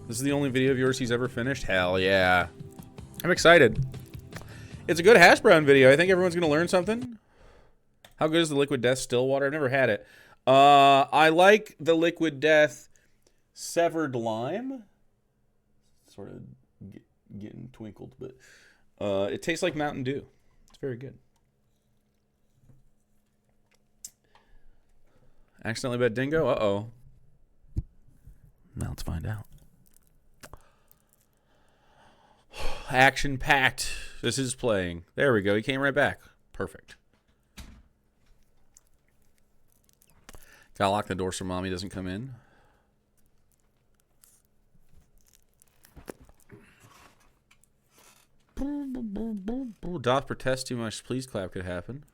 This is the only video of yours he's ever finished? Hell yeah. I'm excited. It's a good hash brown video. I think everyone's going to learn something. How good is the Liquid Death Stillwater? I've never had it. I like the Liquid Death Severed Lime. Sort of getting twinkled, but it tastes like Mountain Dew. It's very good. Accidentally bet Dingo? Uh-oh. Now let's find out. Action-packed. This is playing. There we go. He came right back. Perfect. Gotta lock the door so Mommy doesn't come in. Doth protest too much. Please clap could happen.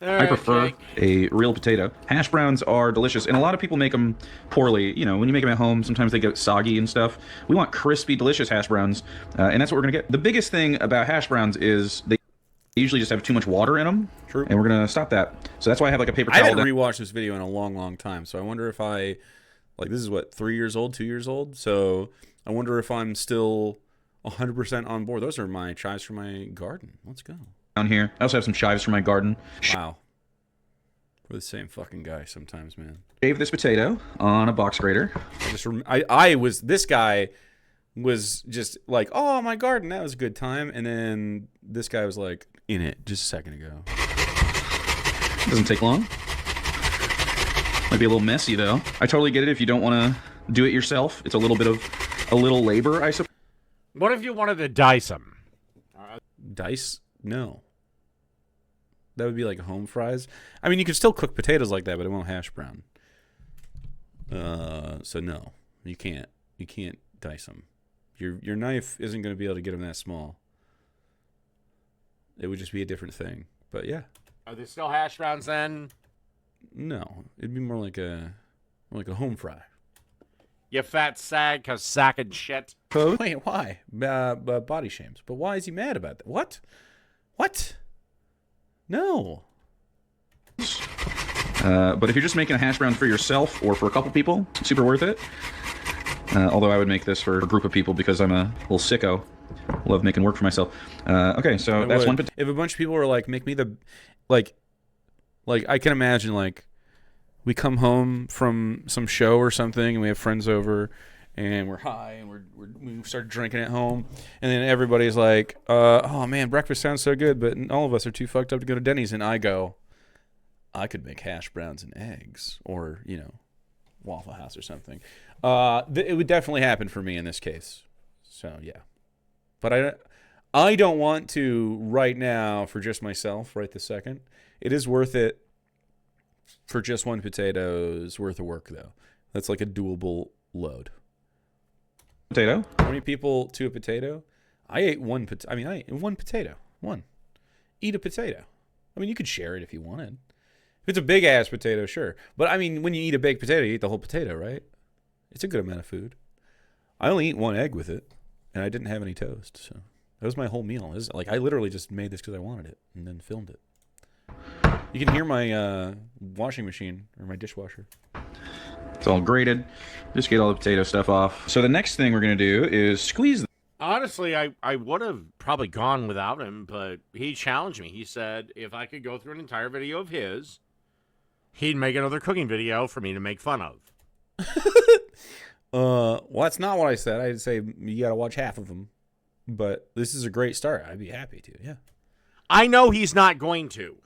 I prefer a real potato. Hash browns are delicious, and a lot of people make them poorly. You know, when you make them at home, sometimes they get soggy and stuff. We want crispy, delicious hash browns, and that's what we're going to get. The biggest thing about hash browns is they usually just have too much water in them. True. And we're going to stop that. So that's why I have like a paper I towel. haven't rewatched this video in a long, long time, so I wonder if I... Like, this is what, 3 years old, 2 years old? So I wonder if I'm still 100% on board. Those are my chives for my garden. Let's go. Down here. I also have some chives for my garden. Wow. We're the same fucking guy sometimes, man. Shave this potato on a box grater. This guy was just like, oh, my garden, that was a good time. And then this guy was like, in it just a second ago. Doesn't take long. Might be a little messy, though. I totally get it if you don't want to do it yourself. It's a little labor, I suppose. What if you wanted to dice them? Dice? No. That would be like home fries. I mean, you can still cook potatoes like that, but it won't hash brown. So no, you can't. You can't dice them. Your knife isn't going to be able to get them that small. It would just be a different thing. But yeah. Are they still hash browns then? No, it'd be more like a home fry. You fat sag, cause sack and shit. Wait, why? Body shames. But why is he mad about that? What? What? No. But if you're just making a hash brown for yourself or for a couple people, super worth it. Although I would make this for a group of people because I'm a little sicko. Love making work for myself. Okay, so that's one potato. If a bunch of people were like, make me the... Like I can imagine, like, we come home from some show or something and we have friends over and we're high and we start drinking at home and then everybody's like, oh man, breakfast sounds so good, but all of us are too fucked up to go to Denny's. And I go, I could make hash browns and eggs or, you know, Waffle House or something. It would definitely happen for me in this case. So yeah, but I don't want to right now for just myself right this second. It is worth it for just one potato's worth of work, though. That's like a doable load. Potato. How many people to a potato? I ate one potato. I ate one potato. One. Eat a potato. I mean, you could share it if you wanted. If it's a big-ass potato, sure. But, I mean, when you eat a baked potato, you eat the whole potato, right? It's a good amount of food. I only eat one egg with it, and I didn't have any toast, so that was my whole meal. I literally just made this because I wanted it and then filmed it. You can hear my washing machine or my dishwasher. It's all grated. Just get all the potato stuff off. So the next thing we're going to do is squeeze. Honestly, I would have probably gone without him, but he challenged me. He said if I could go through an entire video of his, he'd make another cooking video for me to make fun of. Well, that's not what I said. I'd say you got to watch half of them. But this is a great start. I'd be happy to, yeah. I know he's not going to.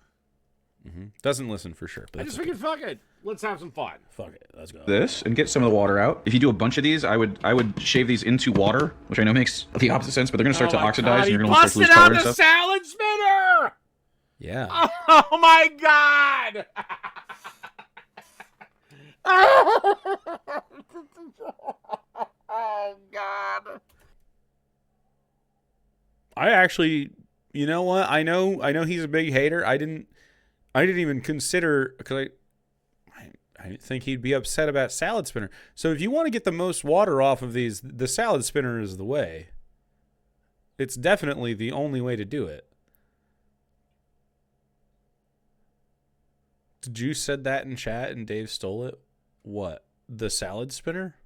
Mm-hmm. Doesn't listen for sure. But I just figured, fuck it. Let's have some fun. Fuck it. Let's go. This and get some of the water out. If you do a bunch of these, I would shave these into water, which I know makes the opposite sense, but they're going to start to oxidize and you're going to start to lose color and stuff. Busted out the salad spinner! Yeah. Oh my god! Oh god. I actually, you know what? I know he's a big hater. I didn't even consider, because I didn't think he'd be upset about salad spinner. So if you want to get the most water off of these, the salad spinner is the way. It's definitely the only way to do it. Did you said that in chat and Dave stole it? What? The salad spinner?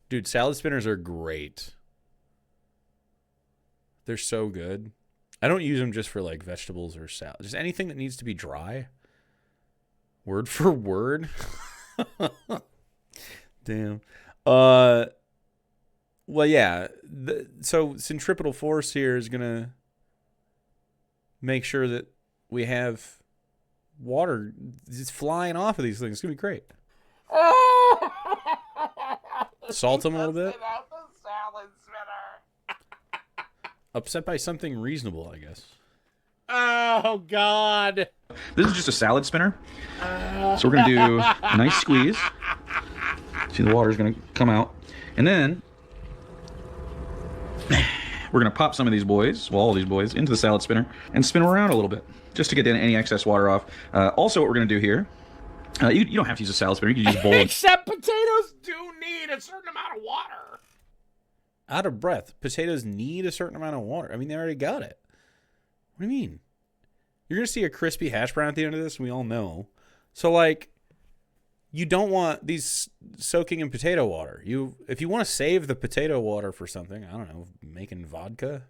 Dude, salad spinners are great. They're so good. I don't use them just for like vegetables or salad. Just anything that needs to be dry. Word for word. Damn. Well, yeah. So centripetal force here is gonna make sure that we have water just flying off of these things. It's going to be great. Salt them a little bit. Upset by something reasonable, I guess. Oh, God. This is just a salad spinner. So we're going to do a nice squeeze. See, the water's going to come out. And then we're going to pop some of these boys, well, all these boys, into the salad spinner and spin them around a little bit just to get any excess water off. Also, what we're going to do here, you don't have to use a salad spinner. You can use a bowl. Except potatoes do need a certain amount of water. Out of breath. Potatoes need a certain amount of water. I mean, they already got it. What do you mean? You're going to see a crispy hash brown at the end of this, and we all know. So, like, you don't want these soaking in potato water. If you want to save the potato water for something, I don't know, making vodka.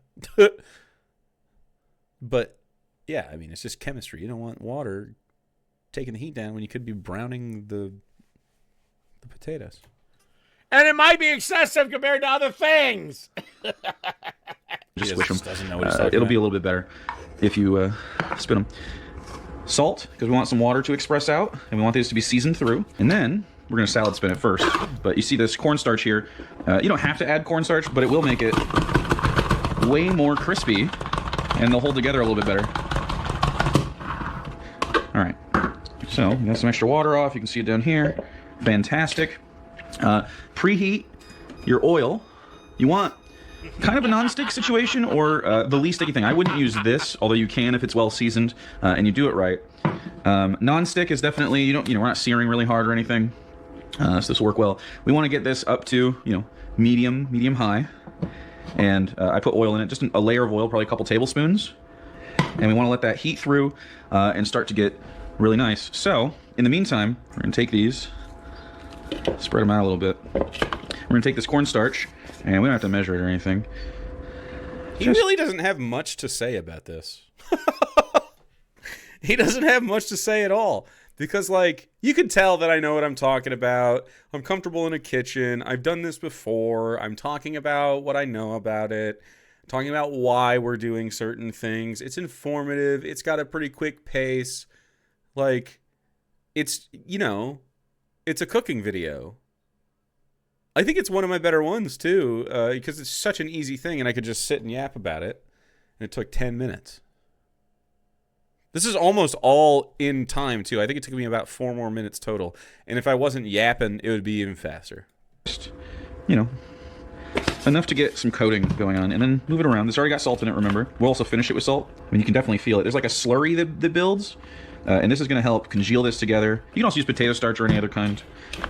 But, yeah, I mean, it's just chemistry. You don't want water taking the heat down when you could be browning the potatoes. And it might be excessive compared to other things. Just switch them. Doesn't know what he's talking it'll about. be a little bit better if you spin them. Salt, because we want some water to express out, and we want these to be seasoned through. And then we're going to salad spin it first. But you see this cornstarch here. You don't have to add cornstarch, but it will make it way more crispy, and they'll hold together a little bit better. All right. So we got some extra water off. You can see it down here. Fantastic. Preheat your oil. You want kind of a non-stick situation or the least sticky thing. I wouldn't use this, although you can if it's well seasoned and you do it right. Non-stick is definitely, we're not searing really hard or anything, so this will work well. We want to get this up to, medium high, and I put oil in it, just a layer of oil, probably a couple tablespoons, and we want to let that heat through and start to get really nice. So, in the meantime, we're going to take these, spread them out a little bit. We're going to take this cornstarch, and we don't have to measure it or anything. He really doesn't have much to say about this. He doesn't have much to say at all. Because, you can tell that I know what I'm talking about. I'm comfortable in a kitchen. I've done this before. I'm talking about what I know about it. I'm talking about why we're doing certain things. It's informative. It's got a pretty quick pace. It's, it's a cooking video. I think it's one of my better ones, too, because it's such an easy thing, and I could just sit and yap about it, and it took 10 minutes. This is almost all in time, too. I think it took me about 4 more minutes total, and if I wasn't yapping, it would be even faster. Just, enough to get some coating going on, and then move it around. This already got salt in it, remember? We'll also finish it with salt. I mean, you can definitely feel it. There's like a slurry that builds, and this is going to help congeal this together. You can also use potato starch or any other kind.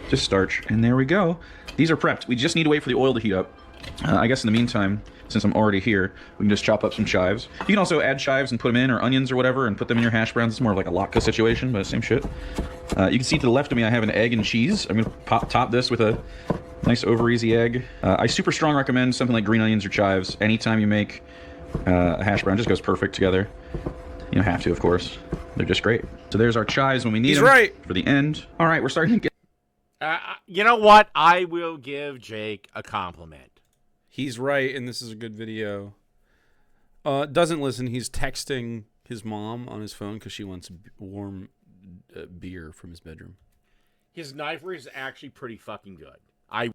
Just starch, and there we go. These are prepped. We just need to wait for the oil to heat up. I guess in the meantime, since I'm already here, we can just chop up some chives. You can also add chives and put them in, or onions or whatever, and put them in your hash browns. It's more of like a latke situation, but same shit. You can see to the left of me I have an egg and cheese. I'm going to top this with a nice over easy egg. I super strong recommend something like green onions or chives. Anytime you make a hash brown, it just goes perfect together. You don't have to, of course. They're just great. So there's our chives when we need them. He's right. For the end. All right, we're starting to get... You know what? I will give Jake a compliment. He's right, and this is a good video. Doesn't listen. He's texting his mom on his phone because she wants warm beer from his bedroom. His knife work is actually pretty fucking good.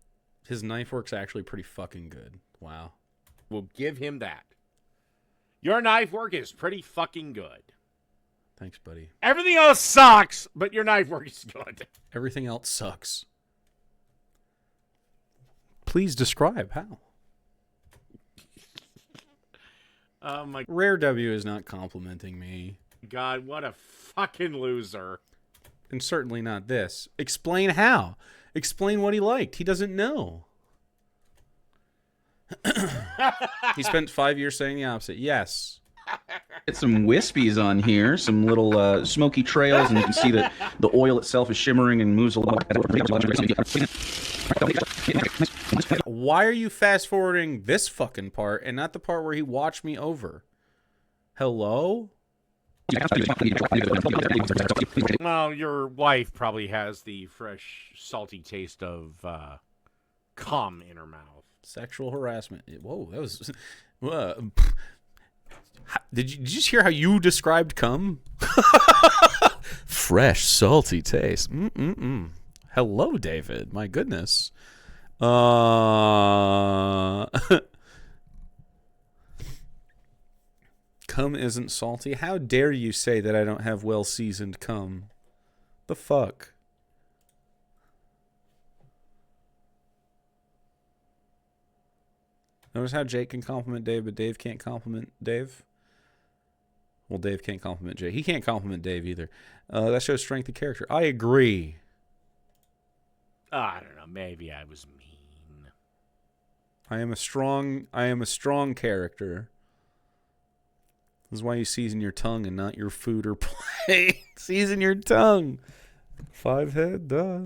His knife work's actually pretty fucking good. Wow. Will give him that. Your knife work is pretty fucking good. Thanks, buddy. Everything else sucks, but your knife work is good. Everything else sucks. Please describe how. My Rare W is not complimenting me. God, what a fucking loser. And certainly not this. Explain how. Explain what he liked. He doesn't know. He spent 5 years saying the opposite. Yes. Get some wispies on here, some little smoky trails, and you can see that the oil itself is shimmering and moves a little. Why are you fast forwarding this fucking part and not the part where he watched me over? Hello? Well, your wife probably has the fresh, salty taste of cum in her mouth. Sexual harassment. Whoa, that was... Did you just hear how you described cum? Fresh, salty taste. Hello, David. My goodness. Cum isn't salty? How dare you say that I don't have well-seasoned cum? The fuck? Notice how Jake can compliment Dave, but Dave can't compliment Dave? Well, Dave can't compliment Jake. He can't compliment Dave either. That shows strength of character. I agree. I don't know. Maybe I was mean. I am a strong character. This is why you season your tongue and not your food or plate. Season your tongue. 5 head, duh.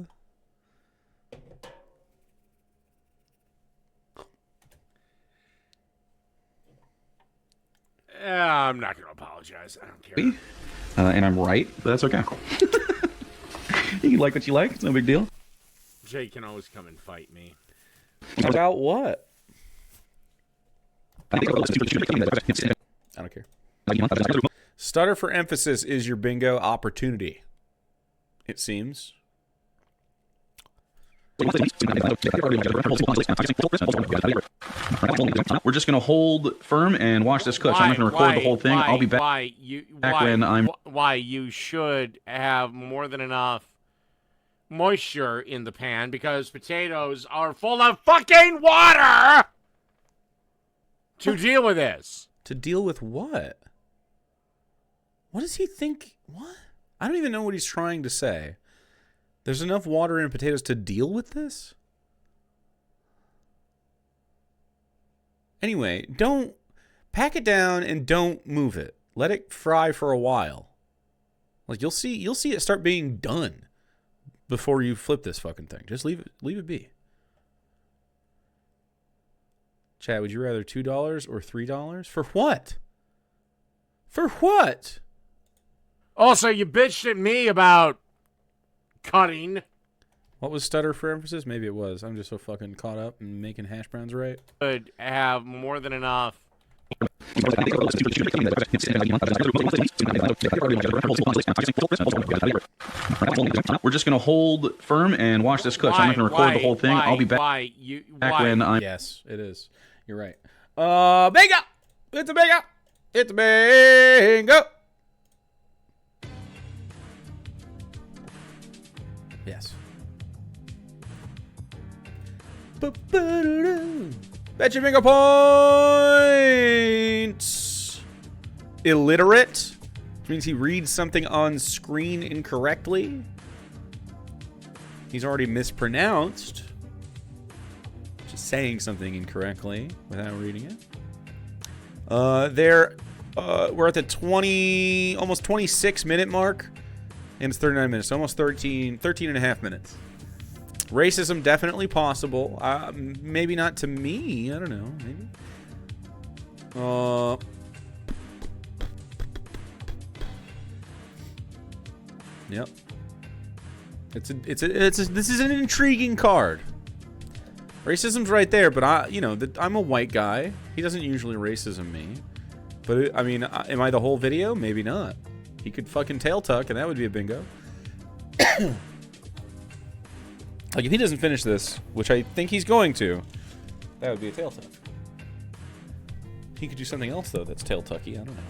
I'm not going to apologize. I don't care. And I'm right, but that's okay. You like what you like. It's no big deal. Jay can always come and fight me. About what? I don't care. Stutter for emphasis is your bingo opportunity. It seems. We're just going to hold firm and watch this cook. I'm not going to record the whole thing. I'll be back when I'm... Why you should have more than enough moisture in the pan because potatoes are full of fucking water to deal with this. To deal with what? What does he think? What? I don't even know what he's trying to say. There's enough water in potatoes to deal with this? Anyway, don't pack it down and don't move it. Let it fry for a while. Like you'll see it start being done before you flip this fucking thing. Just leave it be. Chad, would you rather $2 or $3? For what? For what? Also, you bitched at me about cutting. What was stutter for emphasis? Maybe it was. I'm just so fucking caught up in making hash browns right. Could have more than enough. We're just going to hold firm and watch this cook. I'm not going to record the whole thing. I'll be back when I'm... Yes, it is. You're right. Bingo! It's a bingo! It's a bingo! Yes. Bet your bingo points! Illiterate, which means he reads something on screen incorrectly. He's already mispronounced. Just saying something incorrectly without reading it. We're at the almost 26 minute mark. And it's 39 minutes, so almost 13 and a half minutes. Racism definitely possible. Maybe not to me. I don't know. Maybe. Yep. This is an intriguing card. Racism's right there, but I'm a white guy. He doesn't usually racism me. But am I the whole video? Maybe not. He could fucking tail tuck, and that would be a bingo. Like, if he doesn't finish this, which I think he's going to, that would be a tail tuck. He could do something else, though, that's tail tucky. I don't know.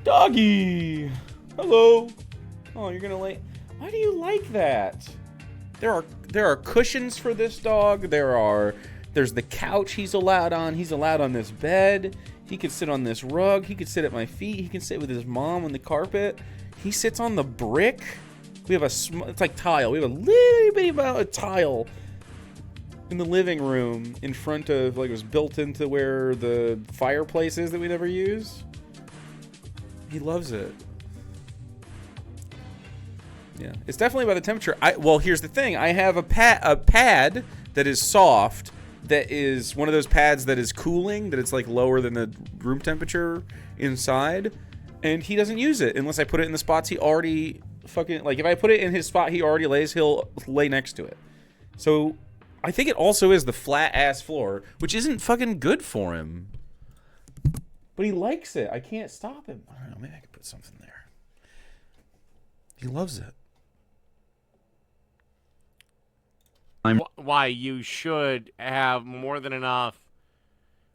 Doggy! Hello! Oh, you're gonna lay... Why do you like that? There are cushions for this dog. There's the couch he's allowed on. He's allowed on this bed. He could sit on this rug. He could sit at my feet. He can sit with his mom on the carpet. He sits on the brick. We have it's like tile. We have a little bitty amount of tile in the living room in front of, like, it was built into where the fireplace is that we never use. He loves it. Yeah, it's definitely by the temperature. Well, here's the thing. I have a pad that is soft. That is one of those pads that is cooling, that it's like lower than the room temperature inside, and he doesn't use it unless I put it in the spots he already fucking, like, if I put it in his spot he already lays, he'll lay next to it. So I think it also is the flat-ass floor, which isn't fucking good for him. But he likes it. I can't stop him. I don't know. Maybe I could put something there. He loves it. Why you should have more than enough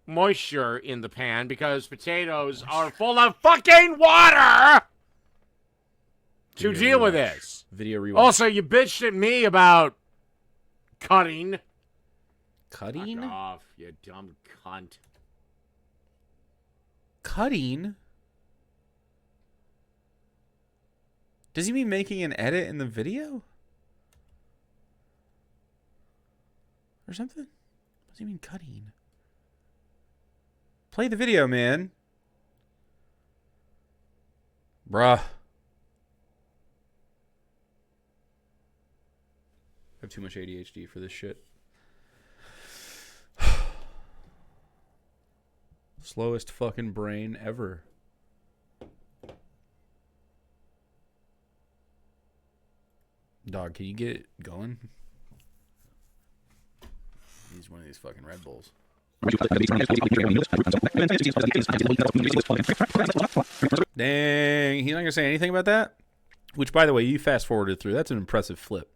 moisture in the pan because potatoes are full of fucking water to deal with this. Video rewatch. Also, you bitched at me about cutting. Cutting? Fuck off, you dumb cunt. Cutting? Does he mean making an edit in the video? Or something? What does he mean cutting? Play the video, man. Bruh. I have too much ADHD for this shit. Slowest fucking brain ever. Dog, can you get it going? He's one of these fucking Red Bulls. Dang, he's not gonna say anything about that? Which, by the way, you fast forwarded through. That's an impressive flip.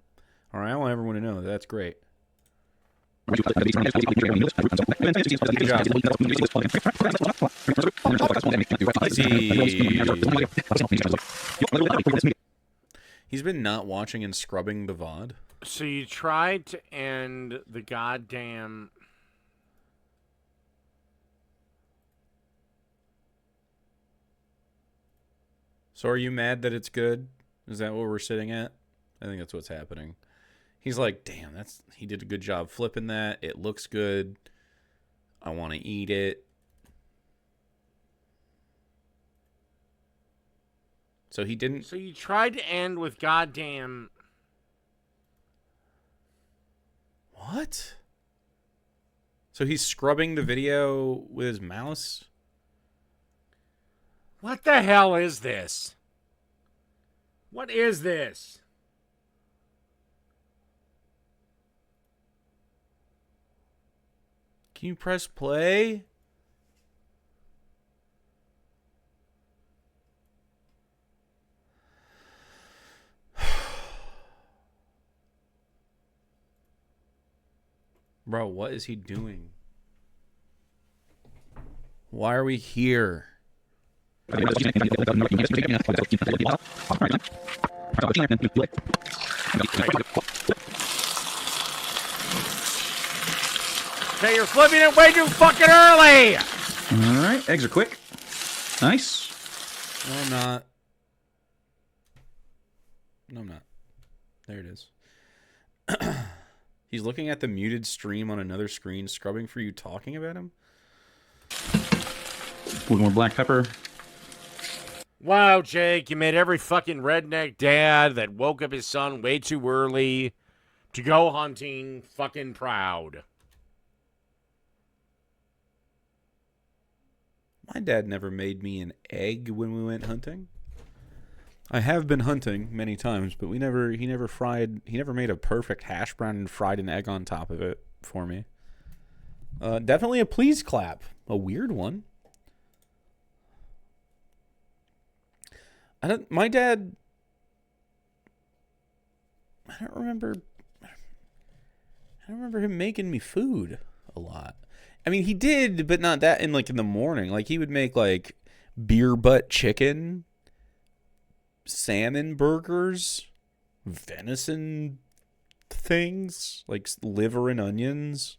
All right, I want everyone to know that that's great. He's been not watching and scrubbing the VOD. So you tried to end the goddamn... So are you mad that it's good? Is that what we're sitting at? I think that's what's happening. He's like, damn, he did a good job flipping that. It looks good. I want to eat it. So he didn't... So you tried to end with goddamn... What? So he's scrubbing the video with his mouse? What the hell is this? What is this? Can you press play? Bro, what is he doing? Why are we here? Okay, you're flipping it way too fucking early! All right, eggs are quick. Nice. No, I'm not. No, I'm not. There it is. He's looking at the muted stream on another screen, scrubbing for you talking about him? A little more black pepper. Wow, Jake, you made every fucking redneck dad that woke up his son way too early to go hunting fucking proud. My dad never made me an egg when we went hunting. I have been hunting many times, but he never made a perfect hash brown and fried an egg on top of it for me. Definitely a please clap. A weird one. My dad, I don't remember him making me food a lot. I mean, he did, but not that in the morning. Like, he would make beer butt chicken, salmon burgers, venison things, like liver and onions.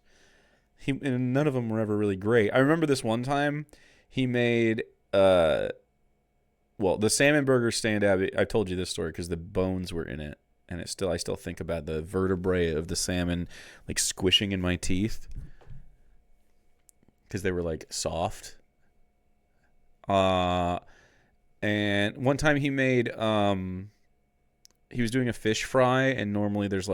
And none of them were ever really great. I remember this one time he made the salmon burgers stand out. I told you this story because the bones were in it, and I still think about the vertebrae of the salmon squishing in my teeth because they were soft. And one time he made he was doing a fish fry, and normally there's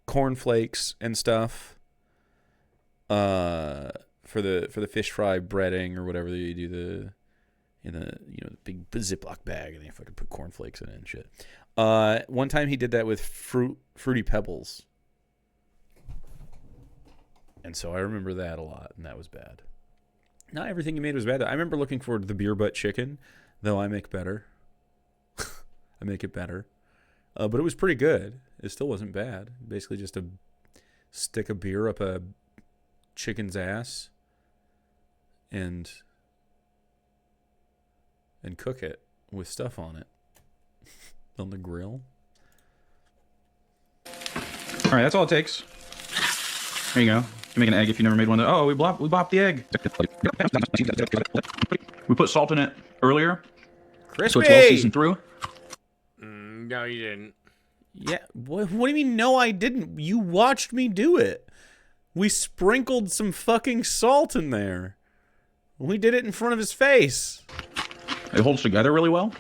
cornflakes and stuff for the fish fry breading or whatever you do in the big Ziploc bag, and they fucking put cornflakes in it and shit. One time he did that with fruity pebbles. And so I remember that a lot, and that was bad. Not everything you made was bad, though. I remember looking forward to the beer butt chicken, though I make better. I make it better. But it was pretty good. It still wasn't bad. Basically just a stick of beer up a chicken's ass and cook it with stuff on it on the grill. All right, that's all it takes. There you go. You can make an egg if you never made one. Oh, we bopped the egg. We put salt in it earlier, Crispy! so it's well seasoned through. No, you didn't. Yeah, what do you mean, no, I didn't? You watched me do it. We sprinkled some fucking salt in there. We did it in front of his face. It holds together really well.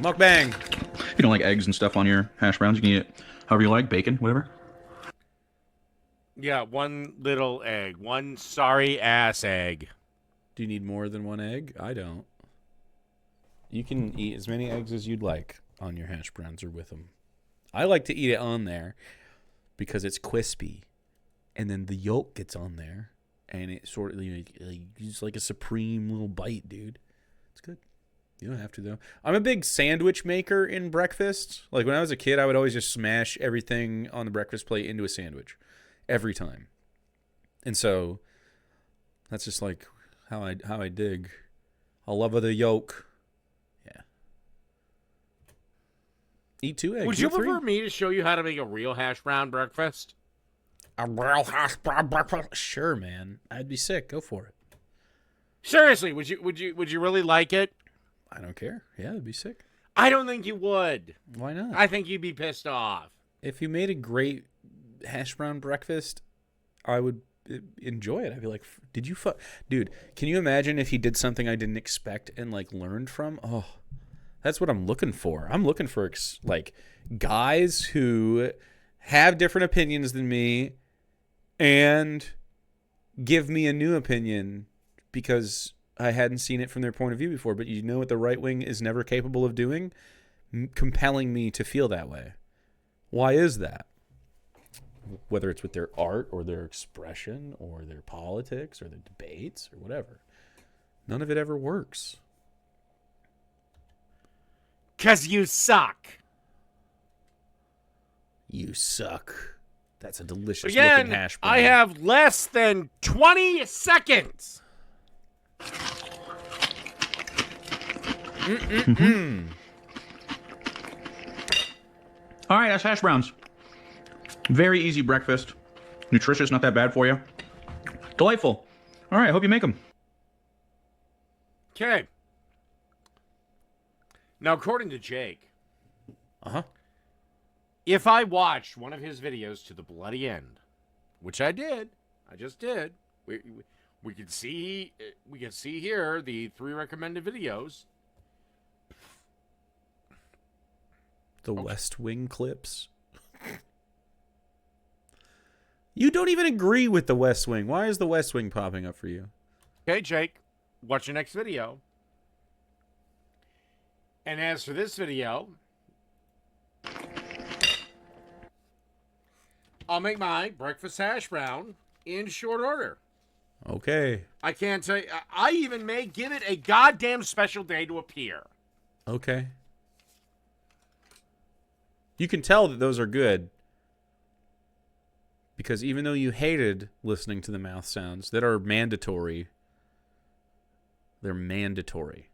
Mukbang. If you don't like eggs and stuff on your hash browns, you can eat it however you like, bacon, whatever. Yeah, one little egg. One sorry-ass egg. Do you need more than one egg? I don't. You can eat as many eggs as you'd like on your hash browns or with them. I like to eat it on there because it's crispy. And then the yolk gets on there. And it sort of, it's like a supreme little bite, dude. It's good. You don't have to, though. I'm a big sandwich maker in breakfast. Like, when I was a kid, I would always just smash everything on the breakfast plate into a sandwich. Every time. And so, that's just like how I dig. I love the yolk. Yeah. Eat 2 eggs. Would you prefer me to show you how to make a real hash brown breakfast? A real hash brown breakfast? Sure, man. I'd be sick. Go for it. Seriously, would you really like it? I don't care. Yeah, I'd be sick. I don't think you would. Why not? I think you'd be pissed off. If you made a great hash brown breakfast, I would enjoy it. I'd be like, did you dude, can you imagine if he did something I didn't expect and like learned from? Oh, that's what I'm looking for. I'm looking for like guys who have different opinions than me and give me a new opinion because I hadn't seen it from their point of view before. But you know what the right wing is never capable of doing? Compelling me to feel that way. Why is that? Whether it's with their art or their expression or their politics or their debates or whatever. None of it ever works. 'Cause you suck. You suck. That's a delicious Again, looking hash brown. I have less than 20 seconds. All right, that's hash browns. Very easy breakfast. Nutritious, not that bad for you. Delightful. All right, I hope you make them. Okay. Now, according to Jake, if I watched one of his videos to the bloody end, which I did, I just did, we can see here the 3 recommended videos. The West Wing clips. You don't even agree with the West Wing. Why is the West Wing popping up for you? Okay, Jake, watch your next video. And as for this video, I'll make my breakfast hash brown in short order. Okay. I can't tell you. I even may give it a goddamn special day to appear. Okay. You can tell that those are good. Because even though you hated listening to the mouth sounds that are mandatory, they're mandatory.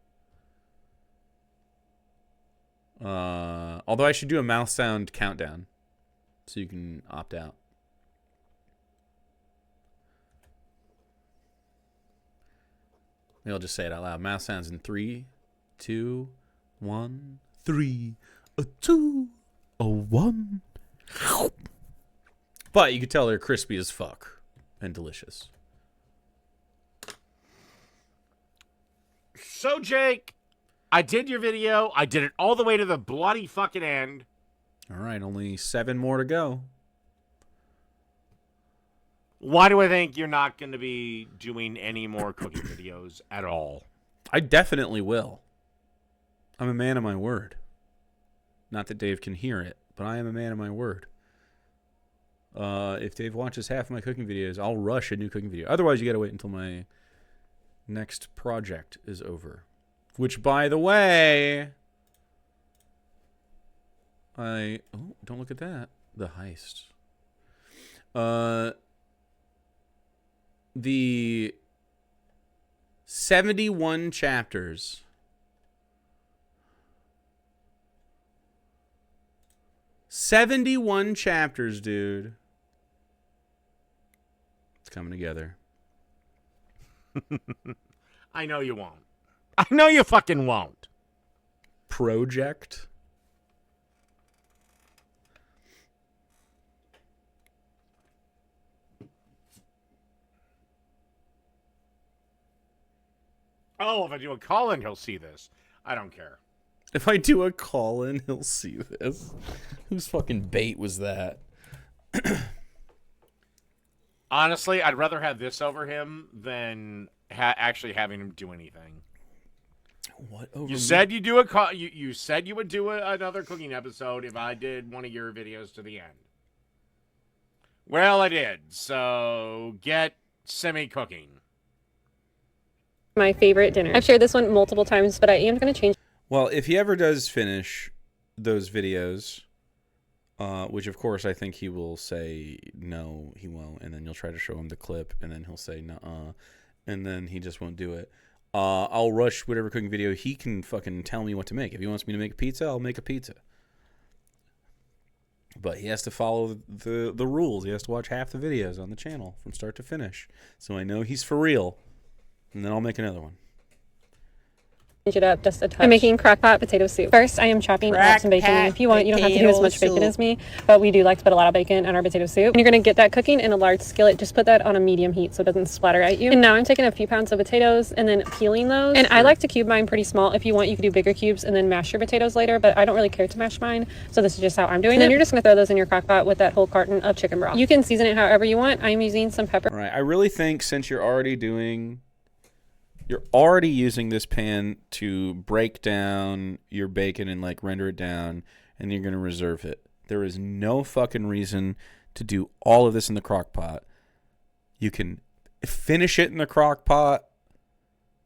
Although I should do a mouth sound countdown so you can opt out. Maybe I'll just say it out loud. Mouth sounds in 3, 2, 1. 3, 2, 1. But you can tell they're crispy as fuck and delicious. So, Jake, I did your video. I did it all the way to the bloody fucking end. All right, only 7 more to go. Why do I think you're not going to be doing any more cooking videos at all? I definitely will. I'm a man of my word. Not that Dave can hear it, but I am a man of my word. If Dave watches half of my cooking videos, I'll rush a new cooking video. Otherwise, you gotta wait until my next project is over. Which, by the way, oh, don't look at that. The heist. The 71 chapters. Dude. It's coming together. I know you won't. I know you fucking won't. Project. Oh, if I do a call-in, he'll see this. I don't care. If I do a call-in, he'll see this. Whose fucking bait was that? Honestly, I'd rather have this over him than actually having him do anything. What over You said you do a call. You said you would do another cooking episode if I did one of your videos to the end. Well, I did. So get semi-cooking. My favorite dinner. I've shared this one multiple times, but I am going to change. Well, if he ever does finish those videos, which of course I think he will say no, he won't, and then you'll try to show him the clip, and then he'll say nuh-uh, and then he just won't do it. I'll rush whatever cooking video he can fucking tell me what to make. If he wants me to make a pizza, I'll make a pizza. But he has to follow the rules. He has to watch half the videos on the channel from start to finish. So I know he's for real. And then I'll make another one. Change it up just a touch. I'm making crock-pot potato soup. First, I am chopping up some bacon. If you want, you don't have to do as much bacon as me, but we do like to put a lot of bacon in our potato soup. And you're going to get that cooking in a large skillet. Just put that on a medium heat so it doesn't splatter at you. And now I'm taking a few pounds of potatoes and then peeling those. And I like to cube mine pretty small. If you want, you could do bigger cubes and then mash your potatoes later, but I don't really care to mash mine, so this is just how I'm doing it. And then you're just going to throw those in your crock-pot with that whole carton of chicken broth. You can season it however you want. I'm using some pepper. All right, I really think since you're already using this pan to break down your bacon and like render it down, and you're going to reserve it. There is no fucking reason to do all of this in the crock pot. You can finish it in the crock pot.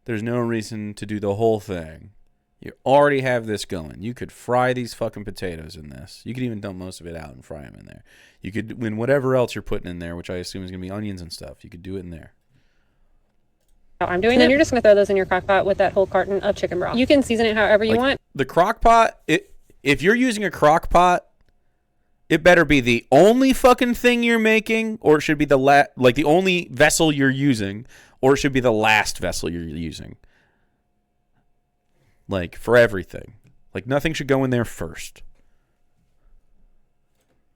There's no reason to do the whole thing. You already have this going. You could fry these fucking potatoes in this. You could even dump most of it out and fry them in there. You could, when whatever else you're putting in there, which I assume is going to be onions and stuff, you could do it in there. I'm doing it. And then you're just going to throw those in your crock pot with that whole carton of chicken broth. You can season it however you want. The crock pot, if you're using a crock pot, it better be the only fucking thing you're making, or it should be the only vessel you're using, or it should be the last vessel you're using. Like, for everything. Like, nothing should go in there first.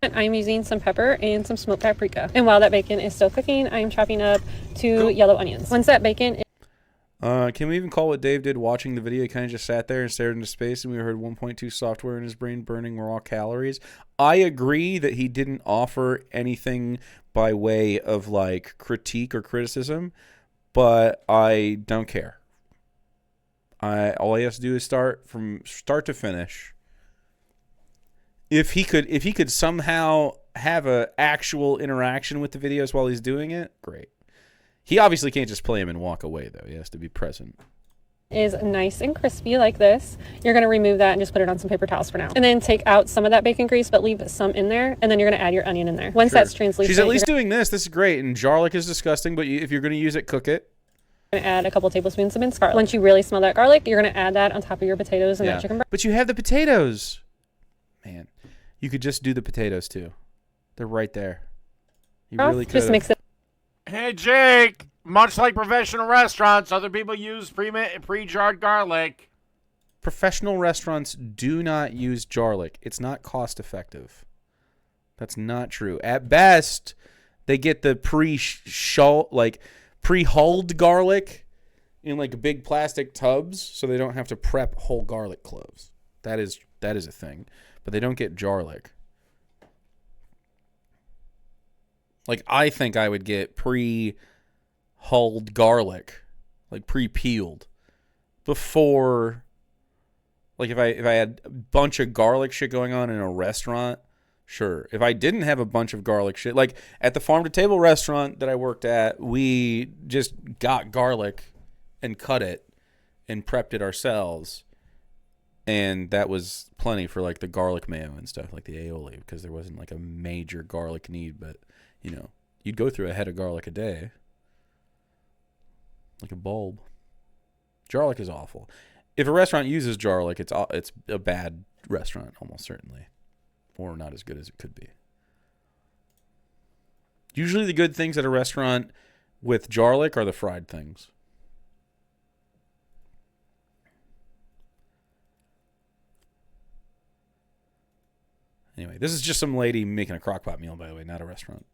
I'm using some pepper and some smoked paprika. And while that bacon is still cooking, I'm chopping up 2 yellow onions. Once that bacon is... Can we even call what Dave did watching the video? He kind of just sat there and stared into space, and we heard 1.2 software in his brain burning raw calories. I agree that he didn't offer anything by way of, like, critique or criticism, but I don't care. All he has to do is start from start to finish. If he could somehow have an actual interaction with the videos while he's doing it, great. He obviously can't just play them and walk away, though. He has to be present. Is nice and crispy like this. You're going to remove that and just put it on some paper towels for now. And then take out some of that bacon grease, but leave some in there. And then you're going to add your onion in there. Once that's translucent. She's at least doing this. This is great. And garlic is disgusting, but if you're going to use it, cook it. You're going to add a couple tablespoons of minced garlic. Once you really smell that garlic, you're going to add that on top of your potatoes and that chicken broth. But you have the potatoes. Man, you could just do the potatoes, too. They're right there. You really could. Just mix it. Hey, Jake. Much like professional restaurants, other people use pre-jarred garlic. Professional restaurants do not use garlic. It's not cost effective. That's not true. At best, they get the pre-hulled garlic in like big plastic tubs, so they don't have to prep whole garlic cloves. That is a thing, but they don't get garlic. Like, I think I would get pre-hulled garlic, like pre-peeled, before, like if I had a bunch of garlic shit going on in a restaurant Sure. If I didn't have a bunch of garlic shit, like at the farm to table restaurant that I worked at, we just got garlic and cut it and prepped it ourselves. And that was plenty for like the garlic mayo and stuff, like the aioli, because there wasn't like a major garlic need. But, you know, you'd go through a head of garlic a day. Like a bulb. Garlic is awful. If a restaurant uses garlic, it's a bad restaurant, almost certainly. Or not as good as it could be. Usually the good things at a restaurant with garlic are the fried things. Anyway, this is just some lady making a crock-pot meal, by the way, not a restaurant.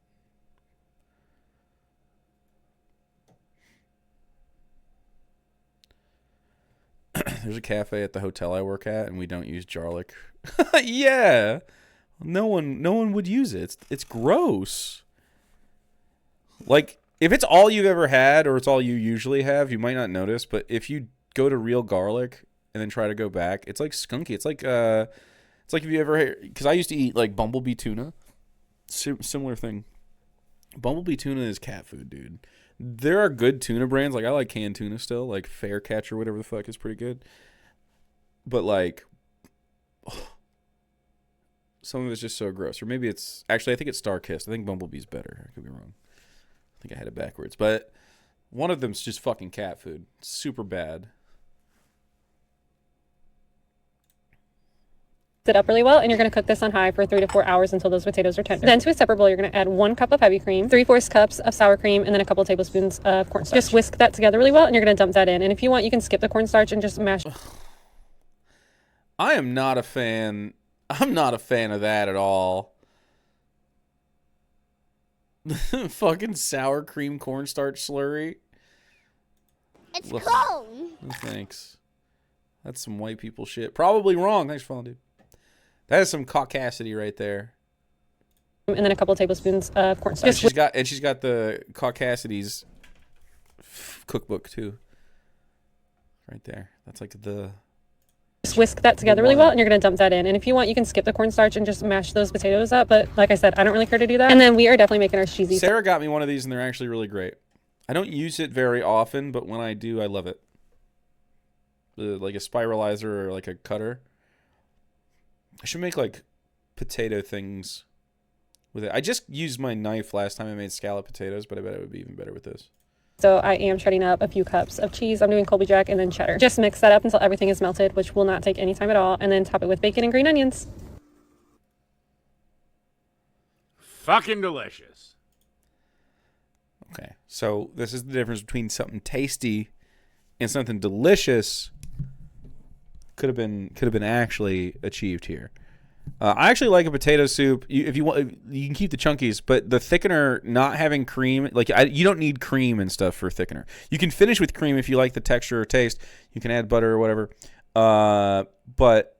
There's a cafe at the hotel I work at, and we don't use garlic. Yeah. No one would use it. It's gross. Like, if it's all you've ever had or it's all you usually have, you might not notice, but if you go to real garlic and then try to go back, it's like skunky. It's like if you ever, because I used to eat like bumblebee tuna. Similar thing. Bumblebee tuna is cat food, dude. There are good tuna brands. Like, I like canned tuna still. Like, Fair Catch or whatever the fuck is pretty good. But, like, some of it's just so gross. Or maybe it's... Actually, I think it's Star Kissed. I think Bumblebee's better. I could be wrong. I think I had it backwards. But one of them's just fucking cat food. Super bad. It up really well, and you're going to cook this on high for 3 to 4 hours until those potatoes are tender. Then to a separate bowl, you're going to add 1 cup of heavy cream, 3/4 cups of sour cream, and then a couple tablespoons of cornstarch. Just whisk that together really well, and you're going to dump that in. And if you want, you can skip the cornstarch and just mash. I am not a fan. I'm not a fan of that at all. Fucking sour cream cornstarch slurry. It's cold. Thanks. That's some white people shit. Probably wrong. Thanks for following, dude. That is some caucasity right there. And then a couple tablespoons of cornstarch. She's got the Caucasity's cookbook too. Right there. That's like the... Just whisk that together really well, and you're going to dump that in. And if you want, you can skip the cornstarch and just mash those potatoes up. But like I said, I don't really care to do that. And then we are definitely making our cheesy. Sarah got me one of these, and they're actually really great. I don't use it very often, but when I do, I love it. Like a spiralizer or like a cutter. I should make like potato things with it. I just used my knife last time I made scallop potatoes, but I bet it would be even better with this. So I am shredding up a few cups of cheese. I'm doing Colby Jack and then cheddar. Just mix that up until everything is melted, which will not take any time at all. And then top it with bacon and green onions. Fucking delicious. Okay, so this is the difference between something tasty and something delicious. Could have been actually achieved here. I actually like a potato soup. If you want, you can keep the chunkies, but the thickener not having cream, like you don't need cream and stuff for thickener. You can finish with cream if you like the texture or taste. You can add butter or whatever. But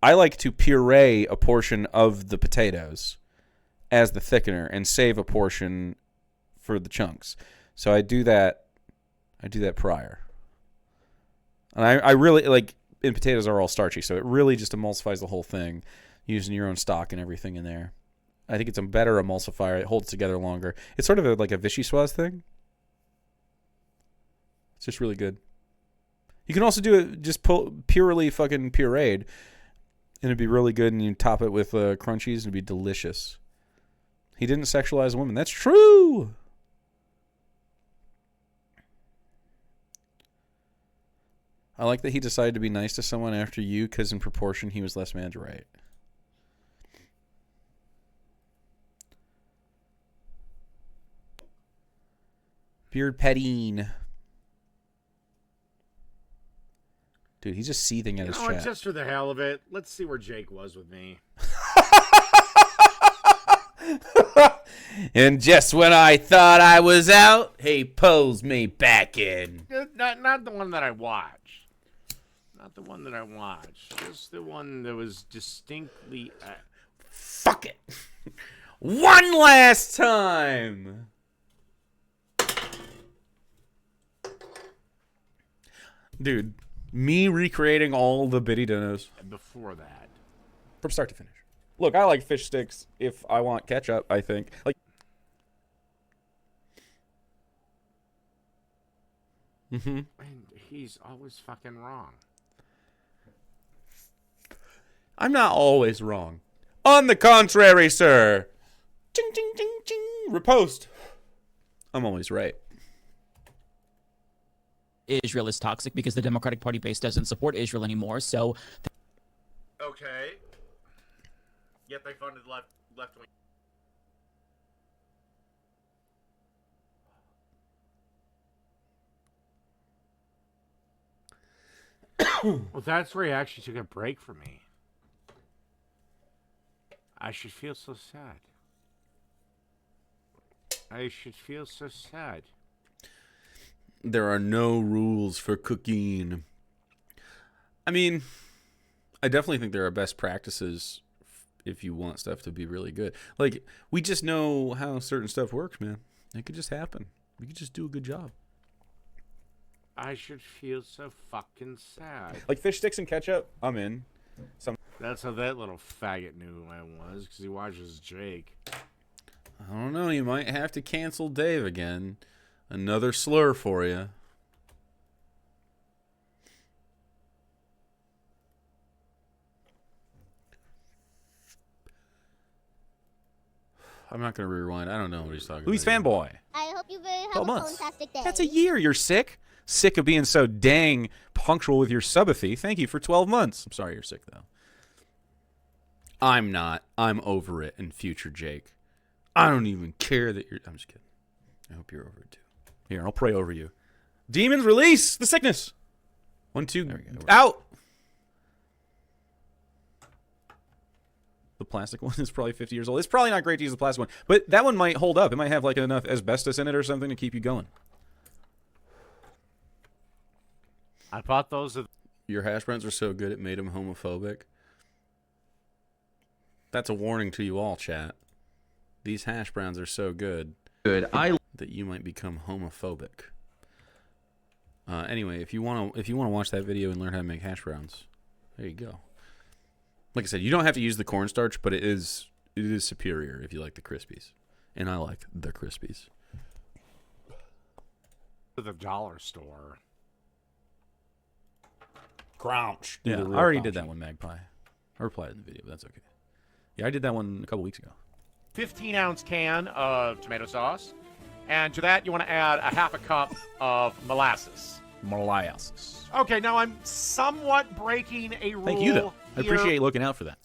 I like to puree a portion of the potatoes as the thickener and save a portion for the chunks. So I do that. Prior. And I really like. And potatoes are all starchy, so it really just emulsifies the whole thing using your own stock and everything in there. I think it's a better emulsifier. It holds together longer. It's sort of like a vichyssoise thing. It's just really good. You can also do it just purely fucking pureed, and it'd be really good, and you top it with crunchies, and it'd be delicious. He didn't sexualize women. That's true! I like that he decided to be nice to someone after you because in proportion he was less man to right. Beard petting. Dude, he's just seething at his chat. Just for the hell of it, let's see where Jake was with me. And just when I thought I was out, he pulls me back in. Not the one that I watched. Not the one that I watched. Just the one that was distinctly... Fuck it. One last time. Dude, me recreating all the Biddy Donos. Before that. From start to finish. Look, I like fish sticks if I want ketchup, I think. Like, And he's always fucking wrong. I'm not always wrong. On the contrary, sir. Ching, ching, ching, ching. Repost. I'm always right. Israel is toxic because the Democratic Party base doesn't support Israel anymore. So, Okay. Yet they funded left wing. Well, that's where he actually took a break from me. I should feel so sad. I should feel so sad. There are no rules for cooking. I mean, I definitely think there are best practices if you want stuff to be really good. Like, we just know how certain stuff works, man. It could just happen. We could just do a good job. I should feel so fucking sad. Like fish sticks and ketchup, I'm in. That's how that little faggot knew who I was, because he watches Jake. I don't know. You might have to cancel Dave again. Another slur for you. I'm not going to rewind. I don't know what he's talking Louis about. fanboy. I hope you have 12 a months. fantastic day. That's a year. You're sick. Sick of being so dang punctual with your subaphy. Thank you for 12 months. I'm sorry you're sick, though. I'm not. I'm over it in future Jake. I don't even care that you're... I'm just kidding. I hope you're over it, too. Here, I'll pray over you. Demons, release the sickness. 1, 2, There we go. out. The plastic one is probably 50 years old. It's probably not great to use the plastic one, but that one might hold up. It might have like enough asbestos in it or something to keep you going. I thought those are... Your hash browns are so good it made him homophobic. That's a warning to you all, chat. These hash browns are so good that you might become homophobic. Anyway, if you want to watch that video and learn how to make hash browns, there you go. Like I said, you don't have to use the cornstarch, but it is superior if you like the Krispies, and I like the Krispies. the dollar store. Crouch. Do Yeah, the I real already crouch. did that one, Magpie. I replied in the video, but that's okay. Yeah, I did that one a couple weeks ago. 15-ounce can of tomato sauce. And to that, you want to add a half a cup of molasses. Molasses. Okay, now I'm somewhat breaking a rule. Thank you, though. I here. appreciate you looking out for that.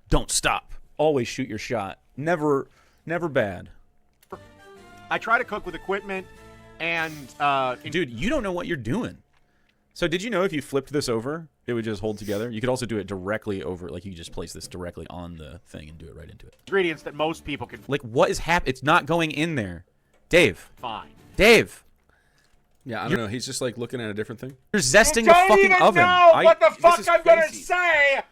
Don't stop. Always shoot your shot. Never bad. I try to cook with equipment, and Dude, you don't know what you're doing. So did you know if you flipped this over, it would just hold together? You could also do it directly over, like you could just place this directly on the thing and do it right into it. ingredients that most people can Like, what is happening? It's not going in there. Dave. find. Dave. Yeah, I don't know. He's just like looking at a different thing. You're zesting the Don't fucking even oven. know what the this fuck is I'm gonna crazy. say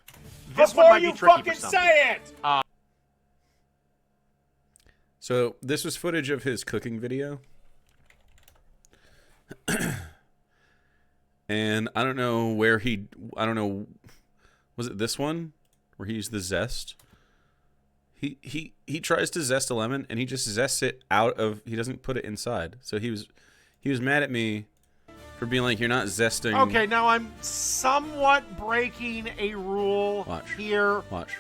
This one before might be you tricky for fucking some say it. So this was footage of his cooking video. And I don't know where I don't know, was it this one where he used the zest? He tries to zest a lemon and he just zests it out of, he doesn't put it inside. So he was mad at me for being like, you're not zesting. Okay, now I'm somewhat breaking a rule Watch. here. Watch.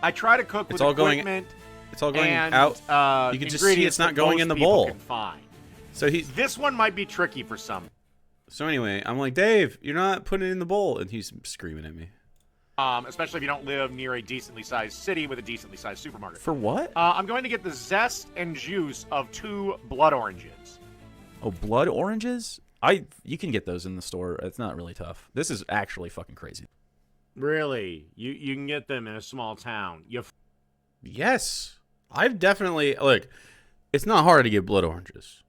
I try to cook with all going- equipment. It's all going and, out. You can just see ingredients it's not that going most in the people bowl. can find. So This one might be tricky for some. So anyway, I'm like, Dave, you're not putting it in the bowl. And he's screaming at me. Especially if you don't live near a decently sized city with a decently sized supermarket. For what? I'm going to get the zest and juice of 2 blood oranges. Oh, blood oranges? You can get those in the store. It's not really tough. This is actually fucking crazy. Really? You can get them in a small town. Yes. I've definitely, look, it's not hard to get blood oranges.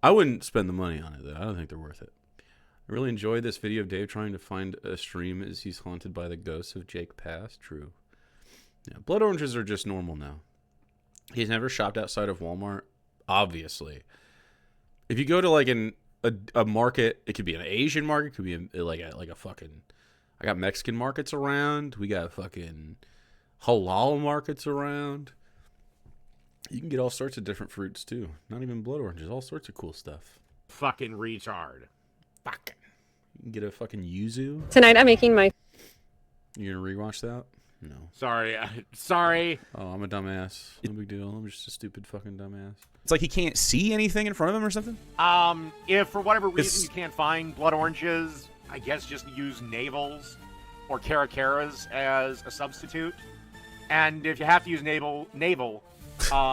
I wouldn't spend the money on it, though. I don't think they're worth it. I really enjoyed this video of Dave trying to find a stream as he's haunted by the ghosts of Jake Pass. True. Yeah, blood oranges are just normal now. He's never shopped outside of Walmart, obviously. If you go to like a market, it could be an Asian market, it could be like a fucking, I got Mexican markets around. We got fucking halal markets around. You can get all sorts of different fruits too. Not even blood oranges. All sorts of cool stuff. Fucking retard. Fucking. You can get a fucking yuzu. Tonight I'm making my... You gonna rewatch that? No. Sorry. Sorry. Oh, I'm a dumbass. No big deal. I'm just a stupid fucking dumbass. It's like he can't see anything in front of him or something? If for whatever reason you can't find blood oranges, I guess just use navels or caracaras as a substitute. And if you have to use navel,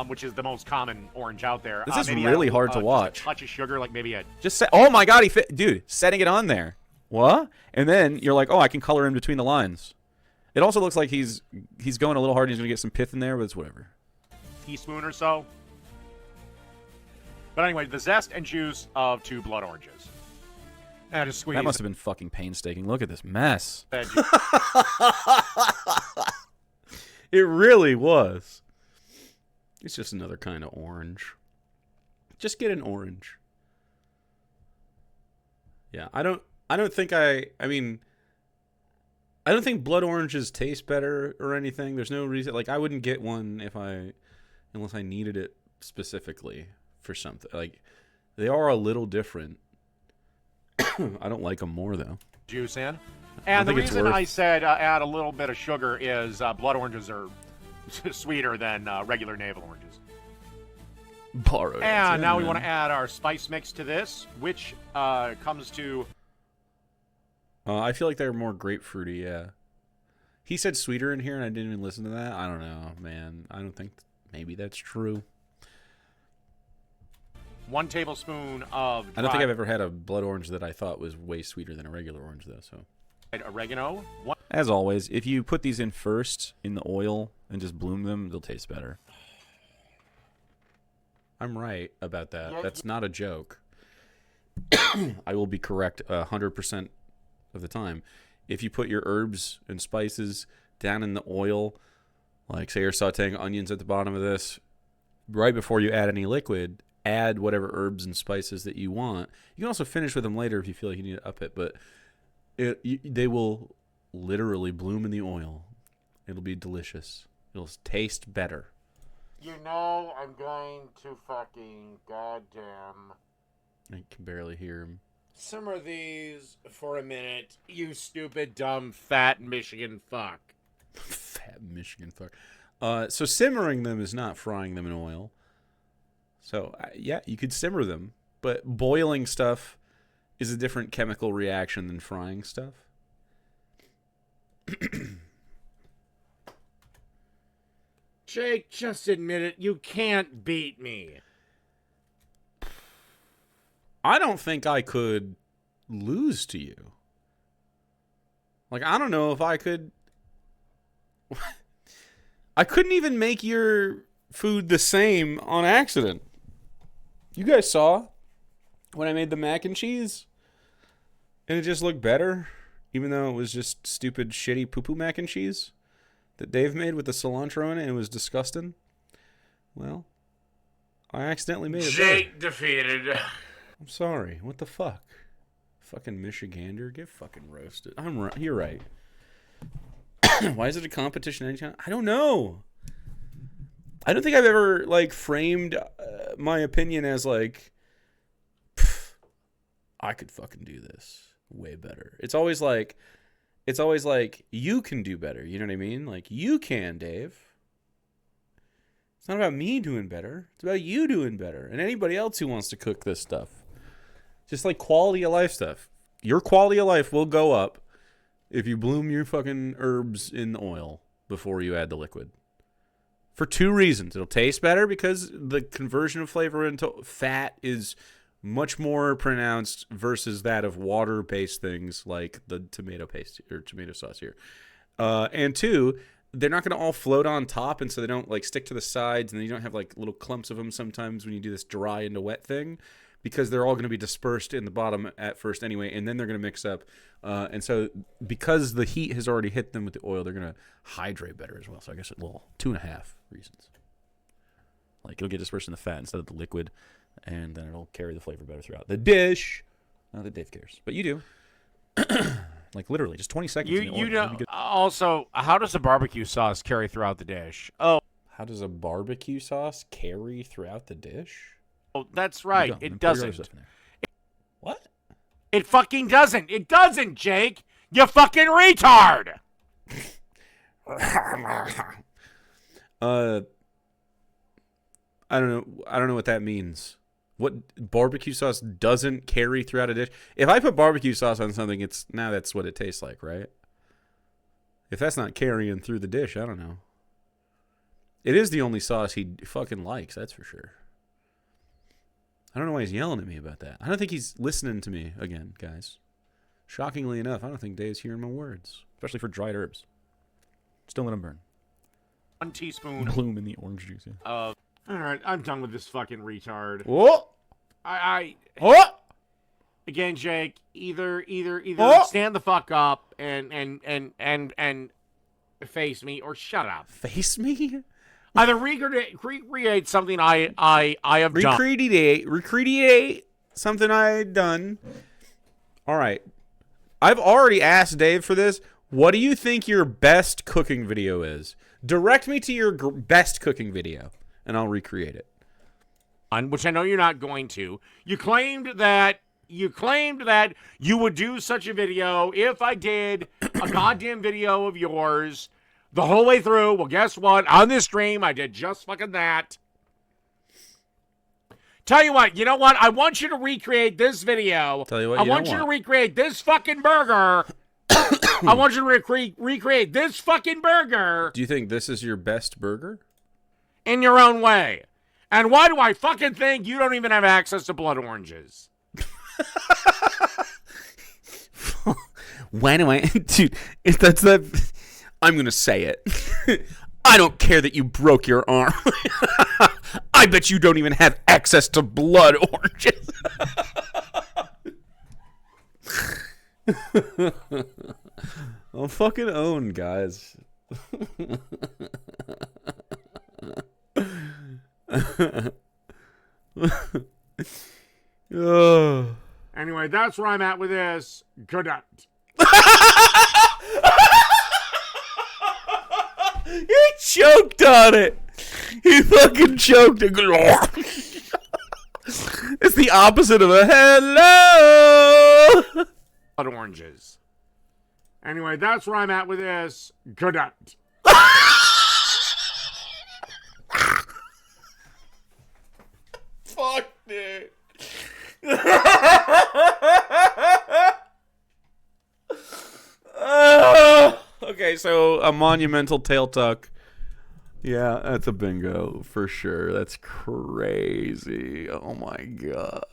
which is the most common orange out there. This is really hard to watch. Just a touch of sugar, like maybe a... Oh my god, dude, setting it on there. What? And then you're like, oh, I can color in between the lines. It also looks like he's going a little hard and he's going to get some pith in there, but it's whatever. Teaspoon or so. But anyway, the zest and juice of 2 blood oranges. And just squeeze. That must have been fucking painstaking. Look at this mess. It really was. It's just another kind of orange. Just get an orange. Yeah, I don't think I don't think blood oranges taste better or anything. There's no reason. Like, I wouldn't get one unless I needed it specifically for something. Like, they are a little different. I don't like them more, though. Juice in. And the reason I said add a little bit of sugar is blood oranges are sweeter than regular navel oranges. And now we want to add our spice mix to this, which comes to... I feel like they're more grapefruity, yeah. He said sweeter in here, and I didn't even listen to that. I don't know, man. I don't think... Maybe that's true. 1 tablespoon of I don't think I've ever had a blood orange that I thought was way sweeter than a regular orange, though, so... Oregano. As always, if you put these in first in the oil and just bloom them, they'll taste better. I'm right about that. That's not a joke. I will be correct 100% of the time. If you put your herbs and spices down in the oil, like say you're sauteing onions at the bottom of this, right before you add any liquid, add whatever herbs and spices that you want. You can also finish with them later if you feel like you need to up it, but they will literally bloom in the oil. It'll be delicious. It'll taste better. You know, I'm going to fucking goddamn... I can barely hear him. Simmer these for a minute, you stupid, dumb, fat Michigan fuck. Fat Michigan fuck. So simmering them is not frying them in oil. So, yeah, you could simmer them. But boiling stuff is a different chemical reaction than frying stuff. Jake, just admit it. You can't beat me. I don't think I could lose to you. Like, I don't know if I could... I couldn't even make your food the same on accident. You guys saw when I made the mac and cheese? And it just looked better, even though it was just stupid, shitty poo-poo mac and cheese that Dave made with the cilantro in it, and it was disgusting. Well, I accidentally made it Jake defeated. I'm sorry. What the fuck? Fucking Michigander. Get fucking roasted. You're right. Why is it a competition anytime? I don't know. I don't think I've ever, like, framed my opinion as, like, I could fucking do this way better. It's always like, you can do better. You know what I mean? Like, you can, Dave. It's not about me doing better. It's about you doing better. And anybody else who wants to cook this stuff. Just like quality of life stuff. Your quality of life will go up if you bloom your fucking herbs in the oil before you add the liquid. For 2 reasons. It'll taste better because the conversion of flavor into fat is much more pronounced versus that of water-based things like the tomato paste or tomato sauce here. And 2, they're not going to all float on top, and so they don't like stick to the sides, and you don't have like little clumps of them sometimes when you do this dry into wet thing, because they're all going to be dispersed in the bottom at first anyway, and then they're going to mix up. And so because the heat has already hit them with the oil, they're going to hydrate better as well. So I guess 2.5 reasons. Like, it'll get dispersed in the fat instead of the liquid, and then it'll carry the flavor better throughout the dish. Not that Dave cares, but you do. Like literally, just 20 seconds. You know. Also, how does a barbecue sauce carry throughout the dish? Oh, how does a barbecue sauce carry throughout the dish? oh, that's right. It doesn't. What? It fucking doesn't. It doesn't, Jake. You fucking retard. I don't know. I don't know what that means. What barbecue sauce doesn't carry throughout a dish? If I put barbecue sauce on something, that's what it tastes like, right? If that's not carrying through the dish, I don't know. It is the only sauce he fucking likes, that's for sure. I don't know why he's yelling at me about that. I don't think he's listening to me again, guys. Shockingly enough, I don't think Dave's hearing my words, especially for dried herbs. Still let them burn. 1 teaspoon. Bloom in the orange juice. Yeah. All right, I'm done with this fucking retard. What? What? Again, Jake, either stand the fuck up and face me or shut up. Face me? Either recreate something I have done. Recreate something I done. All right. I've already asked Dave for this. What do you think your best cooking video is? Direct me to your best cooking video, and I'll recreate it. Which I know you're not going to. You claimed that you would do such a video if I did a goddamn video of yours the whole way through. Well, guess what? On this stream, I did just fucking that. Tell you what, I want you to recreate this video. Tell you what, I want you to recreate this fucking burger. I want you to recreate this fucking burger. Do you think this is your best burger? In your own way. And why do I fucking think you don't even have access to blood oranges? Why do I... Dude, if that's that... I'm going to say it. I don't care that you broke your arm. I bet you don't even have access to blood oranges. I'll fucking own, guys. Anyway, that's where I'm at with this. Good night. He choked on it. He fucking choked it. It's the opposite of a hello. Blood oranges. Anyway, that's where I'm at with this. Good night. Fuck, dude. Okay, so a monumental tail tuck. Yeah, that's a bingo for sure. That's crazy. Oh my god.